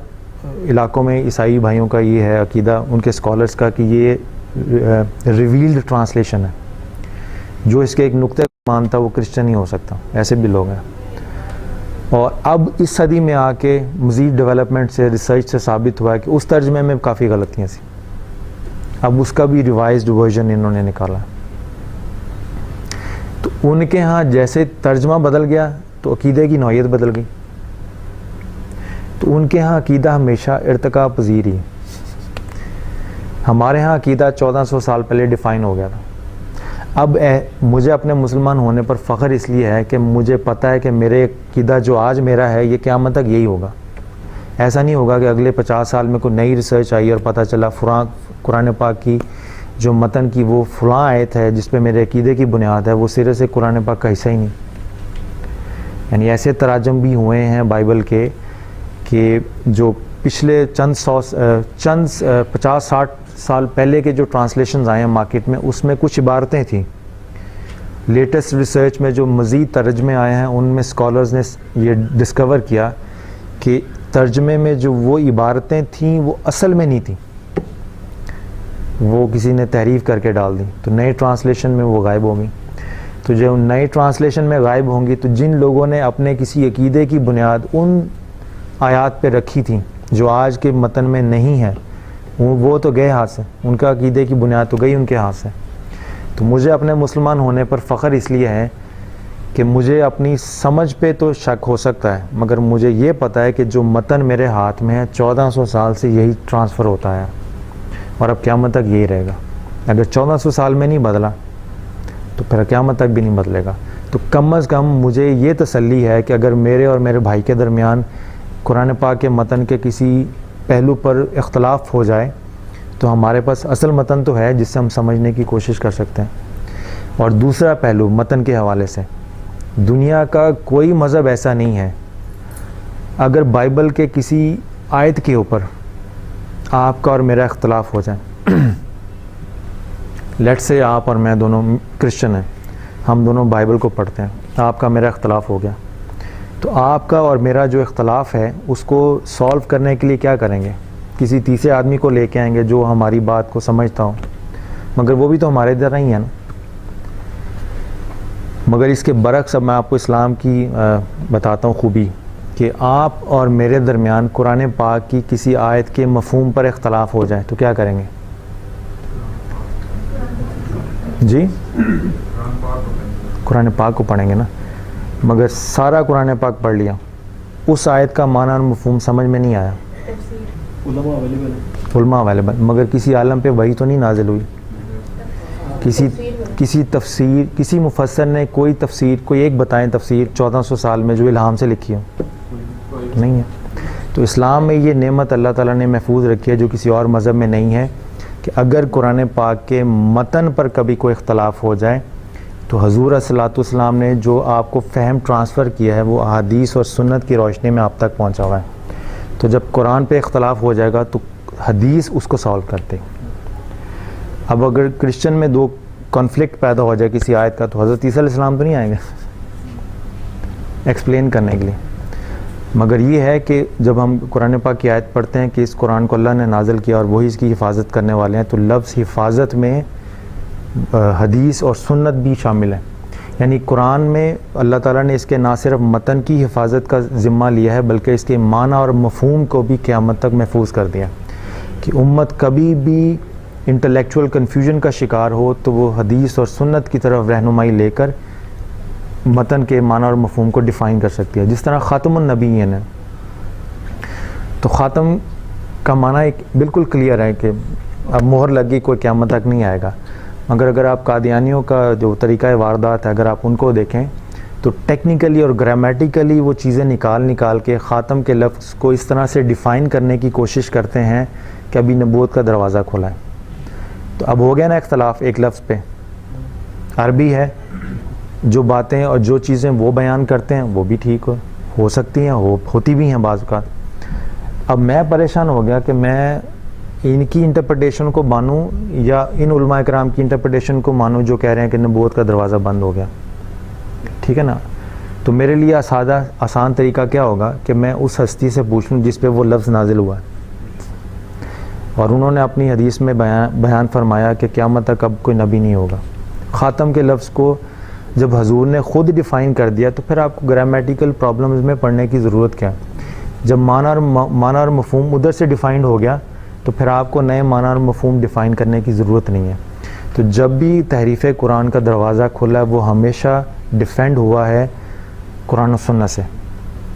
علاقوں میں عیسائی بھائیوں کا یہ ہے عقیدہ، ان کے اسکالرس کا، کہ یہ ریویلڈ ٹرانسلیشن ہے، جو اس کے ایک نقطے کو مانتا وہ کرسچن ہی ہو سکتا، ایسے بھی لوگ ہیں۔ اور اب اس صدی میں آ کے مزید ڈیولپمنٹ سے، ریسرچ سے ثابت ہوا ہے کہ اس ترجمے میں کافی غلطیاں تھیں، اب اس کا بھی ریوائزڈ ورژن انہوں نے نکالا۔ تو ان کے ہاں جیسے ترجمہ بدل گیا تو عقیدے کی نوعیت بدل گئی، تو ان کے ہاں عقیدہ ہمیشہ ارتقا پذیر ہی، ہمارے ہاں عقیدہ 1400 سال پہلے ڈیفائن ہو گیا تھا۔ اب مجھے اپنے مسلمان ہونے پر فخر اس لیے ہے کہ مجھے پتہ ہے کہ میرے عقیدہ جو آج میرا ہے یہ قیامت تک یہی ہوگا، ایسا نہیں ہوگا کہ اگلے 50 سال میں کوئی نئی ریسرچ آئی اور پتہ چلا قرآن پاک کی جو متن کی وہ فلاں آیت ہے جس پہ میرے عقیدے کی بنیاد ہے، وہ سرے سے قرآن پاک کا حصہ ہی نہیں۔ یعنی ایسے تراجم بھی ہوئے ہیں بائبل کے کہ جو پچھلے چند 50-60 سال پہلے کے جو ٹرانسلیشنز آئے ہیں مارکیٹ میں، اس میں کچھ عبارتیں تھیں، لیٹسٹ ریسرچ میں جو مزید ترجمے آئے ہیں ان میں اسکالرز نے یہ ڈسکور کیا کہ ترجمے میں جو وہ عبارتیں تھیں وہ اصل میں نہیں تھیں، وہ کسی نے تحریف کر کے ڈال دی، تو نئے ٹرانسلیشن میں وہ غائب ہوں گی۔ تو جو نئے ٹرانسلیشن میں غائب ہوں گی تو جن لوگوں نے اپنے کسی عقیدے کی بنیاد ان آیات پہ رکھی تھیں جو آج کے متن میں نہیں ہے، وہ تو گئے ہاتھ سے، ان کا عقیدے کی بنیاد تو گئی ان کے ہاتھ سے۔ تو مجھے اپنے مسلمان ہونے پر فخر اس لیے ہے کہ مجھے اپنی سمجھ پہ تو شک ہو سکتا ہے، مگر مجھے یہ پتہ ہے کہ جو متن میرے ہاتھ میں ہے 1400 سال سے یہی ٹرانسفر ہوتا ہے، اور اب قیامت تک یہی رہے گا۔ اگر 1400 سال میں نہیں بدلا تو پھر قیامت تک بھی نہیں بدلے گا۔ تو کم از کم مجھے یہ تسلی ہے کہ اگر میرے اور میرے بھائی کے درمیان قرآن پاک کے متن کے کسی پہلو پر اختلاف ہو جائے تو ہمارے پاس اصل متن تو ہے جس سے ہم سمجھنے کی کوشش کر سکتے ہیں۔ اور دوسرا پہلو متن کے حوالے سے، دنیا کا کوئی مذہب ایسا نہیں ہے اگر بائبل کے کسی آیت کے اوپر آپ کا اور میرا اختلاف ہو جائے، لیٹ سے آپ اور میں دونوں کرسچن ہیں، ہم دونوں بائبل کو پڑھتے ہیں، آپ کا میرا اختلاف ہو گیا، تو آپ کا اور میرا جو اختلاف ہے اس کو سولو کرنے کے لیے کیا کریں گے؟ کسی تیسرے آدمی کو لے کے آئیں گے جو ہماری بات کو سمجھتا ہو، مگر وہ بھی تو ہمارے ادھر نہیں ہے نا۔ مگر اس کے برعکس اب میں آپ کو اسلام کی بتاتا ہوں خوبی، کہ آپ اور میرے درمیان قرآن پاک کی کسی آیت کے مفہوم پر اختلاف ہو جائے تو کیا کریں گے؟ جی قرآن پاک کو پڑھیں گے نا، مگر سارا قرآن پاک پڑھ لیا، اس آیت کا معنی اور مفہوم سمجھ میں نہیں آیا، علماء اویلیبل، مگر کسی عالم پہ وحی تو نہیں نازل ہوئی، کسی تفسیر، کسی مفسر نے کوئی تفسیر، کوئی ایک بتائیں تفسیر 1400 سال میں جو الہام سے لکھی ہو، نہیں ہے۔ تو اسلام میں یہ نعمت اللہ تعالیٰ نے محفوظ رکھی ہے جو کسی اور مذہب میں نہیں ہے، کہ اگر قرآن پاک کے متن پر کبھی کوئی اختلاف ہو جائے تو حضور صلی اللہ علیہ وسلم نے جو آپ کو فہم ٹرانسفر کیا ہے وہ احادیث اور سنت کی روشنی میں آپ تک پہنچا ہوا ہے، تو جب قرآن پہ اختلاف ہو جائے گا تو حدیث اس کو سالو کرتے۔ اب اگر کرسچن میں دو کانفلکٹ پیدا ہو جائے کسی آیت کا تو حضرت عیسیٰ علیہ السلام تو نہیں آئیں گے ایکسپلین کرنے کے لیے، مگر یہ ہے کہ جب ہم قرآن پاک کی آیت پڑھتے ہیں کہ اس قرآن کو اللہ نے نازل کیا اور وہی اس کی حفاظت کرنے والے ہیں، تو لفظ حفاظت میں حدیث اور سنت بھی شامل ہے. یعنی قرآن میں اللہ تعالیٰ نے اس کے نہ صرف متن کی حفاظت کا ذمہ لیا ہے بلکہ اس کے معنی اور مفہوم کو بھی قیامت تک محفوظ کر دیا کہ امت کبھی بھی انٹلیکچول کنفیوژن کا شکار ہو تو وہ حدیث اور سنت کی طرف رہنمائی لے کر متن کے معنی اور مفہوم کو ڈیفائن کر سکتی ہے. جس طرح خاتم النبیین ہے، تو خاتم کا معنی ایک بالکل کلیئر ہے کہ اب مہر لگی، کوئی قیامت تک نہیں آئے گا. مگر اگر آپ قادیانیوں کا جو طریقہ واردات ہے اگر آپ ان کو دیکھیں تو ٹیکنیکلی اور گرامیٹیکلی وہ چیزیں نکال کے خاتم کے لفظ کو اس طرح سے ڈیفائن کرنے کی کوشش کرتے ہیں کہ ابھی نبوت کا دروازہ کھلا ہے. تو اب ہو گیا نا اختلاف ایک لفظ پہ. عربی ہے، جو باتیں اور جو چیزیں وہ بیان کرتے ہیں وہ بھی ٹھیک ہو سکتی ہیں، ہوتی بھی ہیں بعض اوقات. اب میں پریشان ہو گیا کہ میں ان کی انٹرپریٹیشن کو مانوں یا ان علماء کرام کی انٹرپریٹیشن کو مانوں جو کہہ رہے ہیں کہ نبوت کا دروازہ بند ہو گیا. ٹھیک ہے نا؟ تو میرے لیے آسان طریقہ کیا ہوگا کہ میں اس ہستی سے پوچھ لوں جس پہ وہ لفظ نازل ہوا ہے، اور انہوں نے اپنی حدیث میں بیان فرمایا کہ قیامت تک اب کوئی نبی نہیں ہوگا. خاتم کے لفظ کو جب حضور نے خود ڈیفائن کر دیا تو پھر آپ کو گرامیٹیکل پرابلمز میں پڑھنے کی ضرورت کیا؟ جب معنی اور مفہوم ادھر سے ڈیفائنڈ ہو گیا تو پھر آپ کو نئے معنی اور مفہوم ڈیفائن کرنے کی ضرورت نہیں ہے. تو جب بھی تحریف قرآن کا دروازہ کھلا ہے وہ ہمیشہ ڈیفینڈ ہوا ہے قرآن و سنت سے.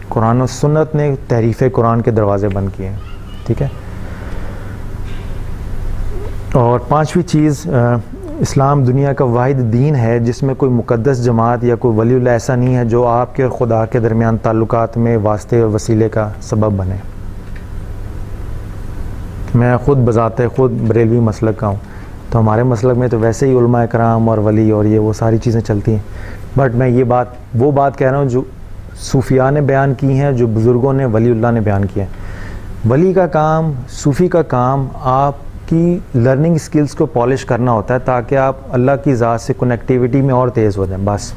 قرآن و سنت نے تحریف قرآن کے دروازے بند کیے ہیں. ٹھیک ہے. اور پانچویں چیز، اسلام دنیا کا واحد دین ہے جس میں کوئی مقدس جماعت یا کوئی ولی اللہ ایسا نہیں ہے جو آپ کے اور خدا کے درمیان تعلقات میں واسطے اور وسیلے کا سبب بنے. میں خود بذات خود بریلوی مسلک کا ہوں، تو ہمارے مسلک میں تو ویسے ہی علماء کرام اور ولی اور یہ وہ ساری چیزیں چلتی ہیں. بٹ میں وہ بات کہہ رہا ہوں جو صوفیاء نے بیان کی ہیں، جو بزرگوں نے ولی اللہ نے بیان کیا ہے. ولی کا کام، صوفی کا کام آپ کی لرننگ سکلز کو پالش کرنا ہوتا ہے تاکہ آپ اللہ کی ذات سے کنیکٹیوٹی میں اور تیز ہو جائیں. بس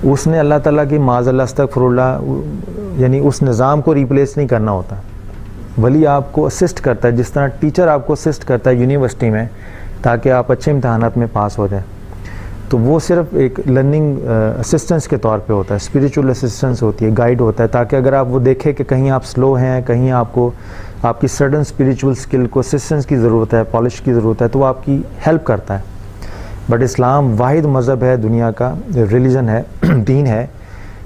اس نے اللہ تعالیٰ کی معاذ اللہ استغفر اللہ یعنی اس نظام کو ریپلیس نہیں کرنا ہوتا. ولی آپ کو اسسٹ کرتا ہے جس طرح ٹیچر آپ کو اسسٹ کرتا ہے یونیورسٹی میں تاکہ آپ اچھے امتحانات میں پاس ہو جائیں. تو وہ صرف ایک لرننگ اسسٹنس کے طور پہ ہوتا ہے، اسپریچول اسسٹنس ہوتی ہے، گائیڈ ہوتا ہے تاکہ اگر آپ وہ دیکھیں کہ کہیں آپ سلو ہیں، کہیں آپ کی سڈن اسپریچول اسکل کو اسسٹنس کی ضرورت ہے، پالش کی ضرورت ہے، تو وہ آپ کی ہیلپ کرتا ہے. بٹ اسلام واحد مذہب ہے دنیا کا، ریلیجن ہے، دین ہے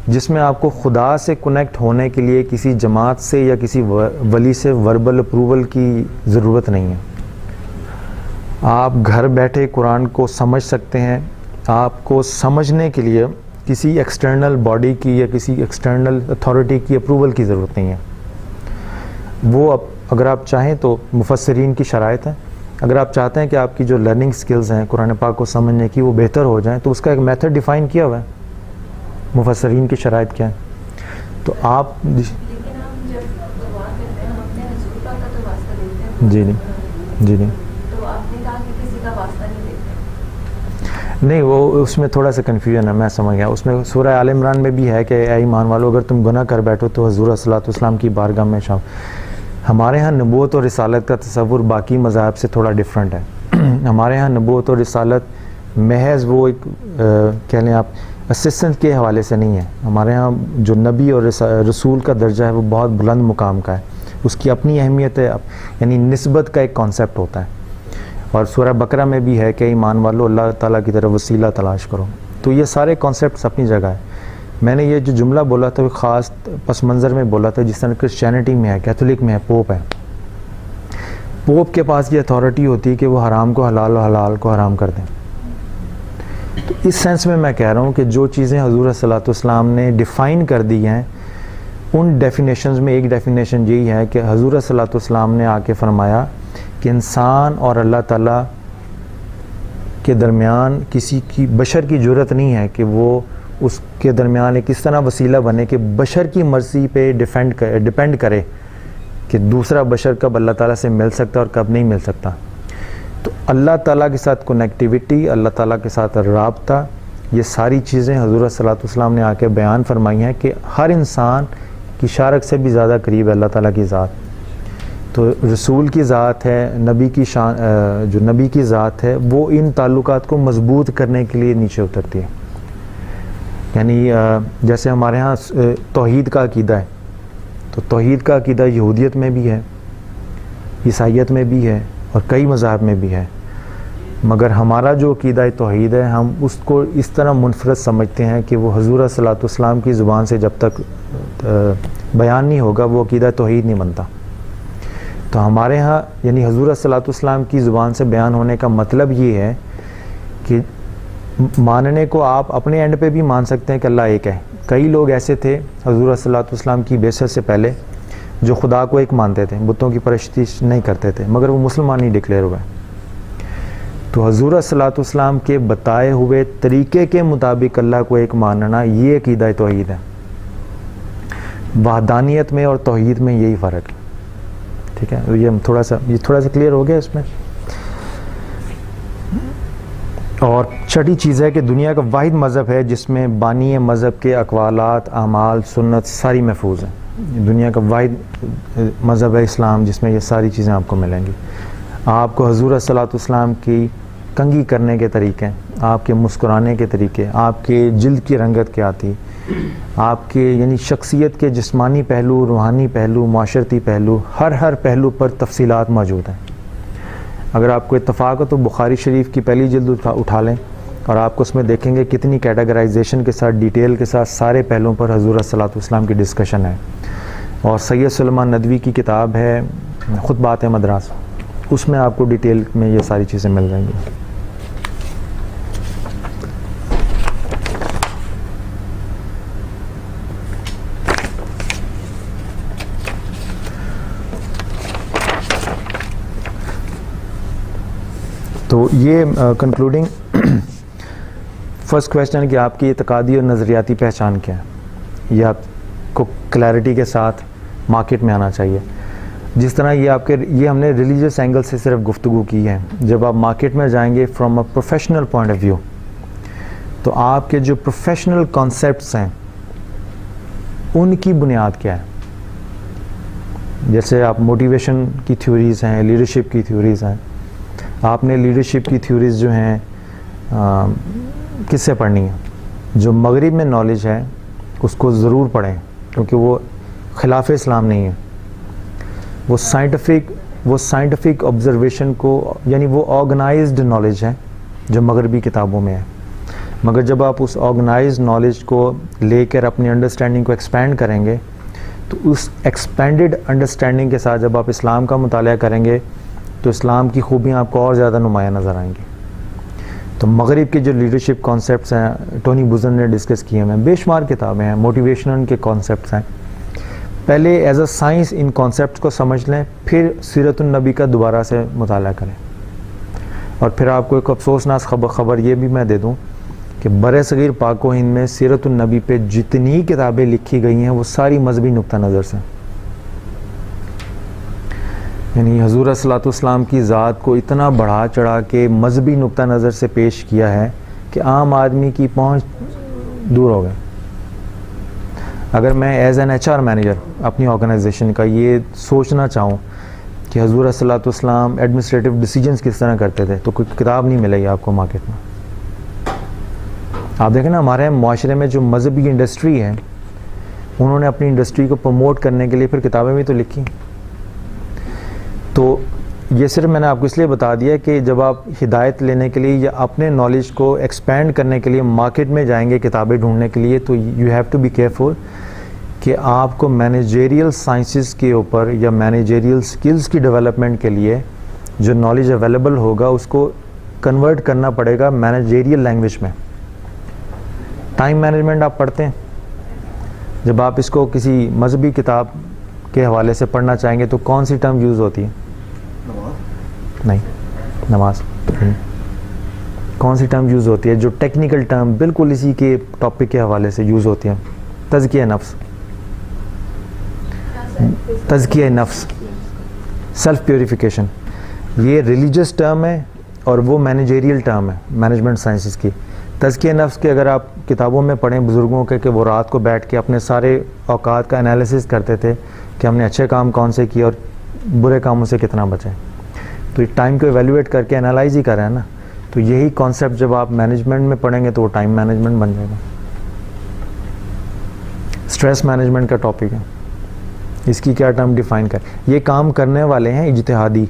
جس میں آپ کو خدا سے کنیکٹ ہونے کے لیے کسی جماعت سے یا کسی ولی سے وربل اپروول کی ضرورت نہیں ہے. آپ گھر بیٹھے قرآن کو سمجھ سکتے ہیں. آپ کو سمجھنے کے لیے کسی ایکسٹرنل باڈی کی یا کسی ایکسٹرنل اتھارٹی کی اپروول کی ضرورت نہیں ہے. وہ اگر آپ چاہیں تو مفسرین کی شرائط ہیں. اگر آپ چاہتے ہیں کہ آپ کی جو لرننگ سکلز ہیں قرآن پاک کو سمجھنے کی وہ بہتر ہو جائیں تو اس کا ایک میتھڈ ڈیفائن کیا ہوا ہے. مفسرین کی شرائط کیا ہے؟ تو آپ جی نہیں نہیں وہ اس میں تھوڑا سا کنفیوژن ہے، میں سمجھ گیا. اس میں سورہ آل عمران میں بھی ہے کہ اے ایمان والو اگر تم گناہ کر بیٹھو تو حضور صلی اللہ علیہ وسلم کی بارگاہ میں ہمارے ہاں نبوت اور رسالت کا تصور باقی مذاہب سے تھوڑا ڈیفرنٹ ہے. ہمارے ہاں نبوت اور رسالت محض وہ ایک کہہ لیں آپ اسسٹنٹ کے حوالے سے نہیں ہے. ہمارے ہاں جو نبی اور رسول کا درجہ ہے وہ بہت بلند مقام کا ہے، اس کی اپنی اہمیت ہے، یعنی نسبت کا ایک کانسیپٹ ہوتا ہے. اور سورہ بقرہ میں بھی ہے کہ ایمان والو اللہ تعالیٰ کی طرف وسیلہ تلاش کرو. تو یہ سارے کانسیپٹس اپنی جگہ ہے. میں نے یہ جو جملہ بولا تھا وہ خاص پس منظر میں بولا تھا جس طرح کرسچینٹی میں ہے، کیتھولک میں ہے، پوپ ہے. پوپ کے پاس یہ اتھارٹی ہوتی ہے کہ وہ حرام کو حلال اور حلال کو حرام کر دیں. تو اس سینس میں میں کہہ رہا ہوں کہ جو چیزیں حضور صلی اللہ علیہ وسلم نے ڈیفائن کر دی ہیں ان ڈیفینیشنز میں ایک ڈیفینیشن یہی ہے کہ حضور صلی اللہ علیہ وسلم نے آ کے فرمایا کہ انسان اور اللہ تعالیٰ کے درمیان کسی کی بشر کی جرت نہیں ہے کہ وہ اس کے درمیان ایک اس طرح وسیلہ بنے کہ بشر کی مرضی پہ ڈیپینڈ کرے کہ دوسرا بشر کب اللہ تعالیٰ سے مل سکتا ہے اور کب نہیں مل سکتا. تو اللہ تعالیٰ کے ساتھ کنیکٹیوٹی، اللہ تعالیٰ کے ساتھ رابطہ یہ ساری چیزیں حضور صلی اللہ علیہ وسلم نے آ کے بیان فرمائی ہیں کہ ہر انسان کی شارک سے بھی زیادہ قریب ہے اللہ تعالیٰ کی ذات. تو رسول کی ذات ہے, نبی کی شان, جو نبی کی ذات ہے وہ ان تعلقات کو مضبوط کرنے کے لیے نیچے اترتی ہے. یعنی جیسے ہمارے ہاں توحید کا عقیدہ ہے, تو توحید کا عقیدہ یہودیت میں بھی ہے, عیسائیت میں بھی ہے اور کئی مذاہب میں بھی ہے, مگر ہمارا جو عقیدہ توحید ہے ہم اس کو اس طرح منفرد سمجھتے ہیں کہ وہ حضور صلی اللہ علیہ وسلم کی زبان سے جب تک بیان نہیں ہوگا وہ عقیدہ توحید نہیں بنتا. تو ہمارے ہاں یعنی حضور صلی اللہ علیہ وسلم کی زبان سے بیان ہونے کا مطلب یہ ہے کہ ماننے کو آپ اپنے اینڈ پہ بھی مان سکتے ہیں کہ اللہ ایک ہے. کئی لوگ ایسے تھے حضور صلی اللہ علیہ وسلم کی بعثت سے پہلے جو خدا کو ایک مانتے تھے, بتوں کی پرستش نہیں کرتے تھے, مگر وہ مسلمان نہیں ڈکلیئر ہوئے. تو حضور صلی اللہ علیہ وسلم کے بتائے ہوئے طریقے کے مطابق اللہ کو ایک ماننا یہ عقیدہ توحید ہے. وحدانیت میں اور توحید میں یہی فرق ہے. ٹھیک ہے, یہ تھوڑا سا کلیئر ہو گیا اس میں. اور چھٹی چیز ہے کہ دنیا کا واحد مذہب ہے جس میں بانی مذہب کے اقوالات, اعمال, سنت ساری محفوظ ہیں. دنیا کا واحد مذہب ہے اسلام جس میں یہ ساری چیزیں آپ کو ملیں گی. آپ کو حضور صلی اللہ علیہ وسلم کی کنگھی کرنے کے طریقے, آپ کے مسکرانے کے طریقے, آپ کے جلد کی رنگت کیا تھی, آپ کے یعنی شخصیت کے جسمانی پہلو, روحانی پہلو, معاشرتی پہلو, ہر پہلو پر تفصیلات موجود ہیں. اگر آپ کو اتفاق ہو تو بخاری شریف کی پہلی جلد اٹھا لیں اور آپ کو اس میں دیکھیں گے کتنی کیٹاگرائزیشن کے ساتھ, ڈیٹیل کے ساتھ سارے پہلوؤں پر حضور صلی اللہ علیہ وسلم کی ڈسکشن ہے. اور سید سلیمان ندوی کی کتاب ہے خطبات مدراس, اس میں آپ کو ڈیٹیل میں یہ ساری چیزیں مل جائیں گی. تو یہ کنکلوڈنگ فرسٹ کویسچن کہ آپ کی اعتقادی اور نظریاتی پہچان کیا ہے, یہ آپ کو کلیئرٹی کے ساتھ مارکیٹ میں آنا چاہیے. جس طرح یہ ہم نے ریلیجیس اینگل سے صرف گفتگو کی ہے. جب آپ مارکیٹ میں جائیں گے from a professional point of view, تو آپ کے جو پروفیشنل کانسیپٹس ہیں ان کی بنیاد کیا ہے. جیسے آپ موٹیویشن کی تھیوریز ہیں, لیڈرشپ کی تھیوریز ہیں, آپ نے لیڈرشپ کی تھیوریز جو ہیں کس سے پڑھنی ہے. جو مغرب میں نالج ہے اس کو ضرور پڑھیں, کیونکہ وہ خلاف اسلام نہیں ہے. وہ سائنٹیفک آبزرویشن کو, یعنی وہ آرگنائزڈ نالج ہے جو مغربی کتابوں میں ہے. مگر جب آپ اس آرگنائزڈ نالج کو لے کر اپنی انڈرسٹینڈنگ کو ایکسپینڈ کریں گے, تو اس ایکسپینڈڈ انڈرسٹینڈنگ کے ساتھ جب آپ اسلام کا مطالعہ کریں گے تو اسلام کی خوبیاں آپ کو اور زیادہ نمایاں نظر آئیں گی. تو مغرب کے جو لیڈرشپ کانسیپٹس ہیں ٹونی بوزن نے ڈسکس کیے ہیں, بے شمار کتابیں ہیں, موٹیویشنل کے کانسیپٹس ہیں. پہلے as a science in concepts کو سمجھ لیں, پھر سیرت النبی کا دوبارہ سے مطالعہ کریں. اور پھر آپ کو ایک افسوسناک خبر یہ بھی میں دے دوں کہ بر صغیر پاک و ہند میں سیرت النبی پہ جتنی کتابیں لکھی گئی ہیں وہ ساری مذہبی نقطہ نظر سے, یعنی حضور صلی اللہ علیہ وسلم کی ذات کو اتنا بڑھا چڑھا کے مذہبی نقطہ نظر سے پیش کیا ہے کہ عام آدمی کی پہنچ دور ہو گئے. اگر میں as an H R manager اپنی آرگنائزیشن کا یہ سوچنا چاہوں کہ حضور صلی اللہ علیہ وسلم ایڈمنسٹریٹو ڈیسیجنز کس طرح کرتے تھے, تو کوئی کتاب نہیں ملے گی آپ کو مارکیٹ میں. آپ دیکھیں نا ہمارے معاشرے میں جو مذہبی انڈسٹری ہے انہوں نے اپنی انڈسٹری کو پروموٹ کرنے کے لیے پھر کتابیں بھی تو لکھی. تو یہ صرف میں نے آپ کو اس لیے بتا دیا کہ جب آپ ہدایت لینے کے لیے یا اپنے نالج کو ایکسپینڈ کرنے کے لیے مارکیٹ میں جائیں گے کتابیں ڈھونڈنے کے لیے, تو you have to be careful کہ آپ کو مینیجریل سائنسز کے اوپر یا مینیجریل سکلز کی ڈیولپمنٹ کے لیے جو نالج اویلیبل ہوگا اس کو کنورٹ کرنا پڑے گا مینیجریل لینگویج میں. ٹائم مینجمنٹ آپ پڑھتے ہیں, جب آپ اس کو کسی مذہبی کتاب کے حوالے سے پڑھنا چاہیں گے تو کون سی ٹرم یوز ہوتی ہے؟ نہیں, نماز. کون سی ٹرم یوز ہوتی ہے جو ٹیکنیکل ٹرم بالکل اسی کے ٹاپک کے حوالے سے یوز ہوتی ہیں؟ تزکیہ نفس, تزکیہ نفس, سیلف پیوریفیکیشن. یہ ریلیجس ٹرم ہے اور وہ مینیجریل ٹرم ہے مینجمنٹ سائنسز کی. تزکیہ نفس کے اگر آپ کتابوں میں پڑھیں بزرگوں کے کہ وہ رات کو بیٹھ کے اپنے سارے اوقات کا انالیسس کرتے تھے کہ ہم نے اچھے کام کون سے کیے اور برے کاموں سے کتنا بچیں. تو ٹائم کو ایویلیویٹ کر کے انالائز ہی کر رہے ہیں نا. تو یہی کانسیپٹ جب آپ مینجمنٹ میں پڑھیں گے تو وہ ٹائم مینجمنٹ بن جائے گا. اسٹریس مینجمنٹ کا ٹاپک ہے, اس کی کیا ٹرم ڈیفائن کر. یہ کام کرنے والے ہیں اجتہادی,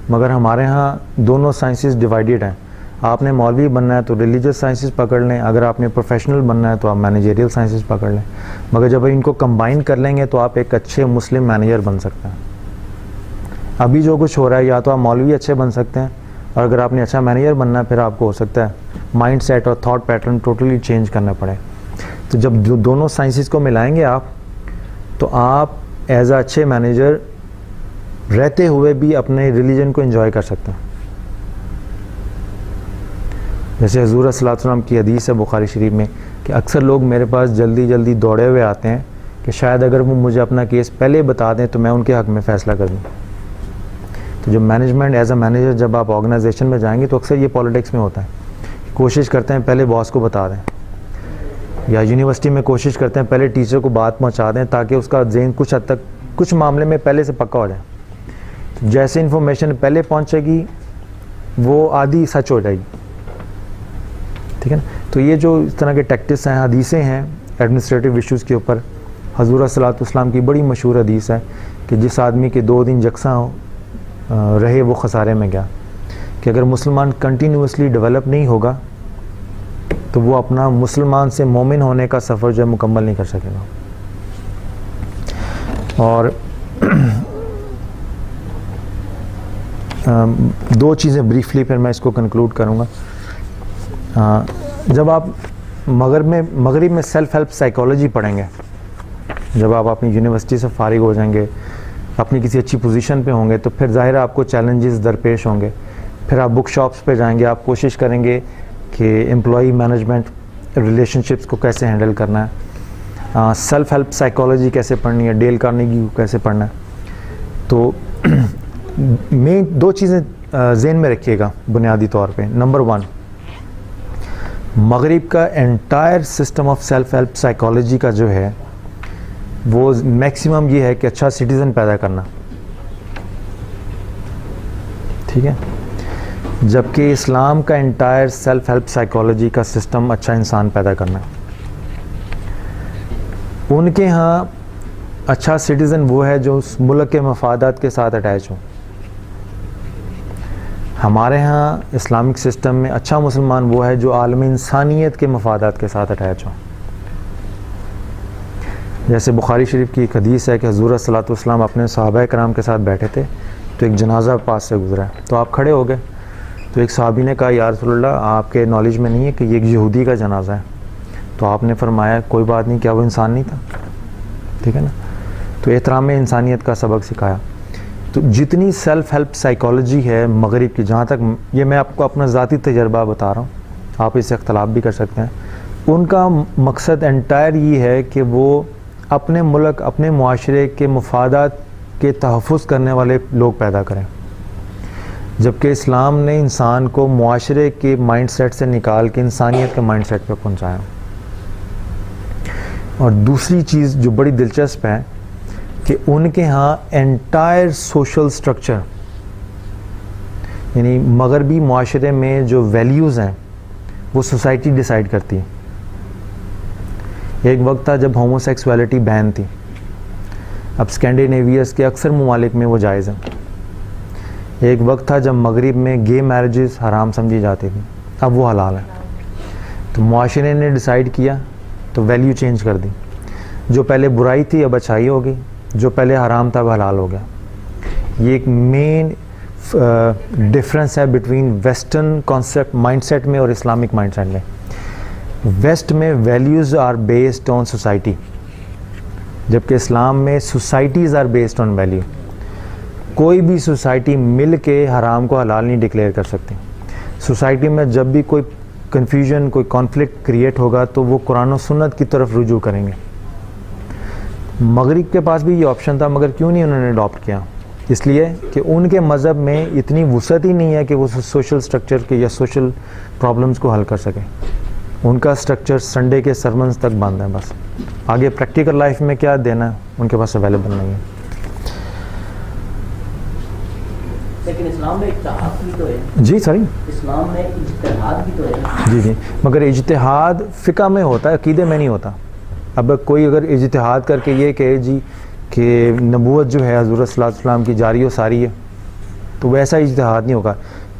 مگر ہمارے ہاں دونوں سائنسز ڈیوائیڈڈ ہیں. آپ نے مولوی بننا ہے تو ریلیجیس سائنسز پکڑ لیں, اگر آپ نے پروفیشنل بننا ہے تو آپ مینیجریل سائنسز پکڑ لیں. مگر جب ان کو کمبائن کر لیں گے تو آپ ایک اچھے مسلم مینیجر بن سکتے ہیں. ابھی جو کچھ ہو رہا ہے یا تو آپ مولوی اچھے بن سکتے ہیں, اور اگر آپ نے اچھا مینیجر بننا ہے پھر آپ کو ہو سکتا ہے مائنڈ سیٹ اور تھاٹ پیٹرن ٹوٹلی چینج کرنا پڑے. تو جب دونوں سائنسز کو ملائیں گے آپ, تو آپ ایز اے اچھے مینیجر رہتے ہوئے بھی اپنے ریلیجن کو انجوائے کر سکتے ہیں. جیسے حضور صلی اللہ علیہ وسلم کی حدیث ہے بخاری شریف میں کہ اکثر لوگ میرے پاس جلدی جلدی دوڑے ہوئے آتے ہیں کہ شاید اگر وہ مجھے اپنا کیس پہلے بتا دیں تو میں ان کے حق میں فیصلہ کر دوں. تو جب مینجمنٹ ایز اے مینیجر جب آپ آرگنائزیشن میں جائیں گے تو اکثر یہ پالیٹکس میں ہوتا ہے, کوشش کرتے ہیں پہلے باس کو بتا دیں, یا یونیورسٹی میں کوشش کرتے ہیں پہلے ٹیچر کو بات پہنچا دیں تاکہ اس کا ذہن کچھ حد تک کچھ معاملے میں پہلے سے پکا ہو جائے. جیسے انفارمیشن پہلے پہنچے گی وہ آدھی سچ ہو جائے گی. ٹھیک ہے نا. تو یہ جو اس طرح کے ٹیکٹکس ہیں, حدیثیں ہیں ایڈمنسٹریٹو ایشوز کے اوپر. حضور صلی اللہ علیہ وسلم کی بڑی مشہور حدیث ہے کہ جس آدمی کے 2 دن یکساں رہے وہ خسارے میں گیا, کہ اگر مسلمان کنٹینیوسلی ڈیولپ نہیں ہوگا تو وہ اپنا مسلمان سے مومن ہونے کا سفر جو ہے مکمل نہیں کر سکے گا. اور 2 چیزیں بریفلی پھر میں اس کو کنکلوڈ کروں گا. جب آپ مغرب میں سیلف ہیلپ سائیکالوجی پڑھیں گے, جب آپ اپنی یونیورسٹی سے فارغ ہو جائیں گے, اپنی کسی اچھی پوزیشن پہ ہوں گے, تو پھر ظاہر ہے آپ کو چیلنجز درپیش ہوں گے. پھر آپ بک شاپس پہ جائیں گے, آپ کوشش کریں گے کہ امپلائی مینجمنٹ ریلیشن شپس کو کیسے ہینڈل کرنا ہے, سیلف ہیلپ سائیکالوجی کیسے پڑھنی ہے, ڈیل کارنیگی کو کیسے پڑھنا ہے. تو مین 2 چیزیں ذہن میں رکھیے گا بنیادی طور پہ. نمبر 1, مغرب کا entire system of self help psychology کا جو ہے وہ میکسیمم یہ ہے کہ اچھا سٹیزن پیدا کرنا. ٹھیک ہے. جبکہ اسلام کا انٹائر سیلف ہیلپ سائیکالوجی کا سسٹم اچھا انسان پیدا کرنا. ان کے ہاں اچھا سٹیزن وہ ہے جو اس ملک کے مفادات کے ساتھ اٹیچ ہو. ہمارے ہاں اسلامک سسٹم میں اچھا مسلمان وہ ہے جو عالم انسانیت کے مفادات کے ساتھ اٹیچ ہو. جیسے بخاری شریف کی ایک حدیث ہے کہ حضور صلی اللہ علیہ وسلم اپنے صحابہ کرام کے ساتھ بیٹھے تھے تو ایک جنازہ پاس سے گزرا, تو آپ کھڑے ہو گئے. تو ایک صحابی نے کہا یا رسول اللہ آپ کے نالج میں نہیں ہے کہ یہ ایک یہودی کا جنازہ ہے. تو آپ نے فرمایا کوئی بات نہیں, کیا وہ انسان نہیں تھا. ٹھیک ہے نا. تو احترام انسانیت کا سبق سکھایا. تو جتنی سیلف ہیلپ سائیکالوجی ہے مغرب کی, جہاں تک یہ میں آپ کو اپنا ذاتی تجربہ بتا رہا ہوں, آپ اس سے اختلاف بھی کر سکتے ہیں, ان کا مقصد انٹائر یہ ہے کہ وہ اپنے ملک اپنے معاشرے کے مفادات کے تحفظ کرنے والے لوگ پیدا کریں. جبکہ اسلام نے انسان کو معاشرے کے مائنڈ سیٹ سے نکال کے انسانیت کے مائنڈ سیٹ پہ پہنچایا. اور دوسری چیز جو بڑی دلچسپ ہے کہ ان کے ہاں انٹائر سوشل سٹرکچر, یعنی مغربی معاشرے میں جو ویلیوز ہیں وہ سوسائٹی ڈیسائیڈ کرتی ہے. ایک وقت تھا جب ہومو سیکسویلٹی بین تھی, اب اسکینڈینیویاز کے اکثر ممالک میں وہ جائز ہیں. ایک وقت تھا جب مغرب میں گے میرجز حرام سمجھی جاتی تھی, اب وہ حلال ہیں. تو معاشرے نے ڈیسائیڈ کیا تو ویلیو چینج کر دی. جو پہلے برائی تھی اب اچھائی ہو گئی, جو پہلے حرام تھا وہ حلال ہو گیا. یہ ایک مین ڈفرینس ہے between western concept mind set میں اور اسلامک مائنڈ سیٹ میں. ویسٹ میں values are based on society, جبکہ اسلام میں societies are based on value. کوئی بھی سوسائٹی مل کے حرام کو حلال نہیں ڈکلیئر کر سکتی. سوسائٹی میں جب بھی کوئی کنفیوژن کوئی کانفلکٹ کریٹ ہوگا تو وہ قرآن و سنت کی طرف رجوع کریں گے. مغرب کے پاس بھی یہ آپشن تھا, مگر کیوں نہیں انہوں نے اڈاپٹ کیا؟ اس لیے کہ ان کے مذہب میں اتنی وسعت ہی نہیں ہے کہ وہ سوشل سٹرکچر کے یا سوشل پرابلمز کو حل کر سکیں. ان کا اسٹرکچر سنڈے کے سرمنز تک بند ہے بس. آگے پریکٹیکل لائف میں کیا دینا ہے ان کے پاس اویلیبل نہیں ہے. لیکن اسلام میں اجتہاد بھی تو ہے. جی سوری, اسلام میں اجتہاد بھی تو ہے. جی مگر اجتہاد فقہ میں ہوتا ہے, عقیدے میں نہیں ہوتا. اب کوئی اگر اجتہاد کر کے یہ کہے جی کہ نبوت جو ہے حضور صلی اللہ علیہ وسلم کی جاری و ساری ہے, تو ویسا اجتہاد نہیں ہوگا.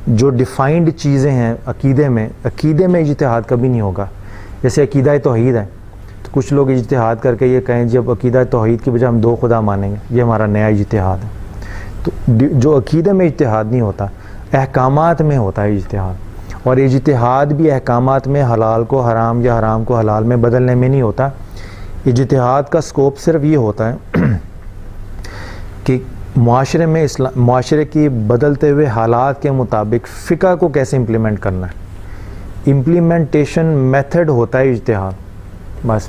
جو ڈیفائنڈ چیزیں ہیں عقیدے میں اجتہاد کبھی نہیں ہوگا. جیسے عقیدہ توحید ہے, تو کچھ لوگ اجتہاد کر کے یہ کہیں جی اب عقیدہ توحید کی بجائے ہم 2 خدا مانیں گے, یہ ہمارا نیا اجتہاد ہے. تو جو عقیدے میں اجتہاد نہیں ہوتا, احکامات میں ہوتا ہے اجتہاد. اور اجتہاد بھی احکامات میں حلال کو حرام یا حرام کو حلال میں بدلنے میں نہیں ہوتا. اجتہاد کا سکوپ صرف یہ ہوتا ہے کہ معاشرے میں معاشرے کی بدلتے ہوئے حالات کے مطابق فقہ کو کیسے امپلیمنٹ کرنا ہے. امپلیمنٹیشن میتھڈ ہوتا ہے اجتہاد بس.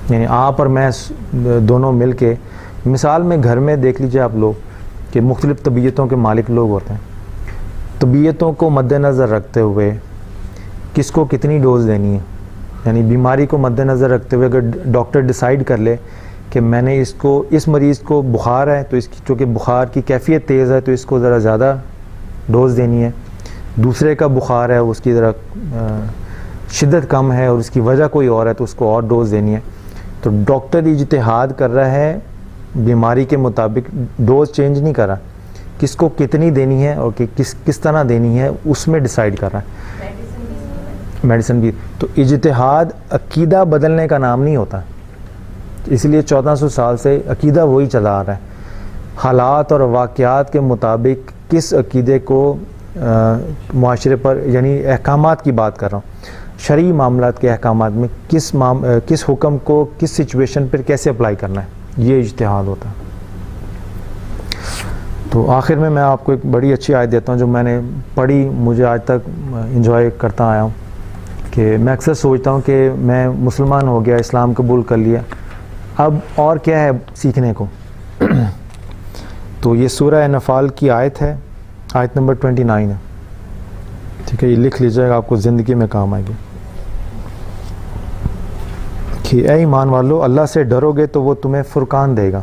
یعنی آپ اور میں دونوں مل کے, مثال میں گھر میں دیکھ لیجئے آپ لوگ کہ مختلف طبیعتوں کے مالک لوگ ہوتے ہیں. طبیعتوں کو مد نظر رکھتے ہوئے کس کو کتنی ڈوز دینی ہے, یعنی بیماری کو مد نظر رکھتے ہوئے اگر ڈاکٹر ڈیسائیڈ کر لے کہ میں نے اس مریض کو بخار ہے تو اس کی چونکہ بخار کی کیفیت تیز ہے تو اس کو ذرا زیادہ ڈوز دینی ہے, دوسرے کا بخار ہے اس کی ذرا شدت کم ہے اور اس کی وجہ کوئی اور ہے تو اس کو اور ڈوز دینی ہے. تو ڈاکٹر اجتہاد کر رہا ہے بیماری کے مطابق, ڈوز چینج نہیں کر رہا, کس کو کتنی دینی ہے اور کس طرح دینی ہے اس میں ڈیسائیڈ کر رہا ہے. میڈیسن بھی. تو اجتہاد عقیدہ بدلنے کا نام نہیں ہوتا, اس لیے 1400 سال سے عقیدہ وہی چلا آ رہا ہے. حالات اور واقعات کے مطابق کس عقیدے کو معاشرے پر, یعنی احکامات کی بات کر رہا ہوں, شرعی معاملات کے احکامات میں کس حکم کو کس سچویشن پر کیسے اپلائی کرنا ہے, یہ اجتہاد ہوتا ہے. تو آخر میں آپ کو ایک بڑی اچھی آیت دیتا ہوں جو میں نے پڑھی, مجھے آج تک انجوائے کرتا آیا ہوں کہ میں اکثر سوچتا ہوں کہ میں مسلمان ہو گیا, اسلام قبول کر لیا, اب اور کیا ہے سیکھنے کو. تو یہ سورہ انفال کی آیت ہے, آیت نمبر 29 ہے, ٹھیک ہے, یہ لکھ لیجیے گا, آپ کو زندگی میں کام آئے گی. کہ اے ایمان والو, اللہ سے ڈرو گے تو وہ تمہیں فرقان دے گا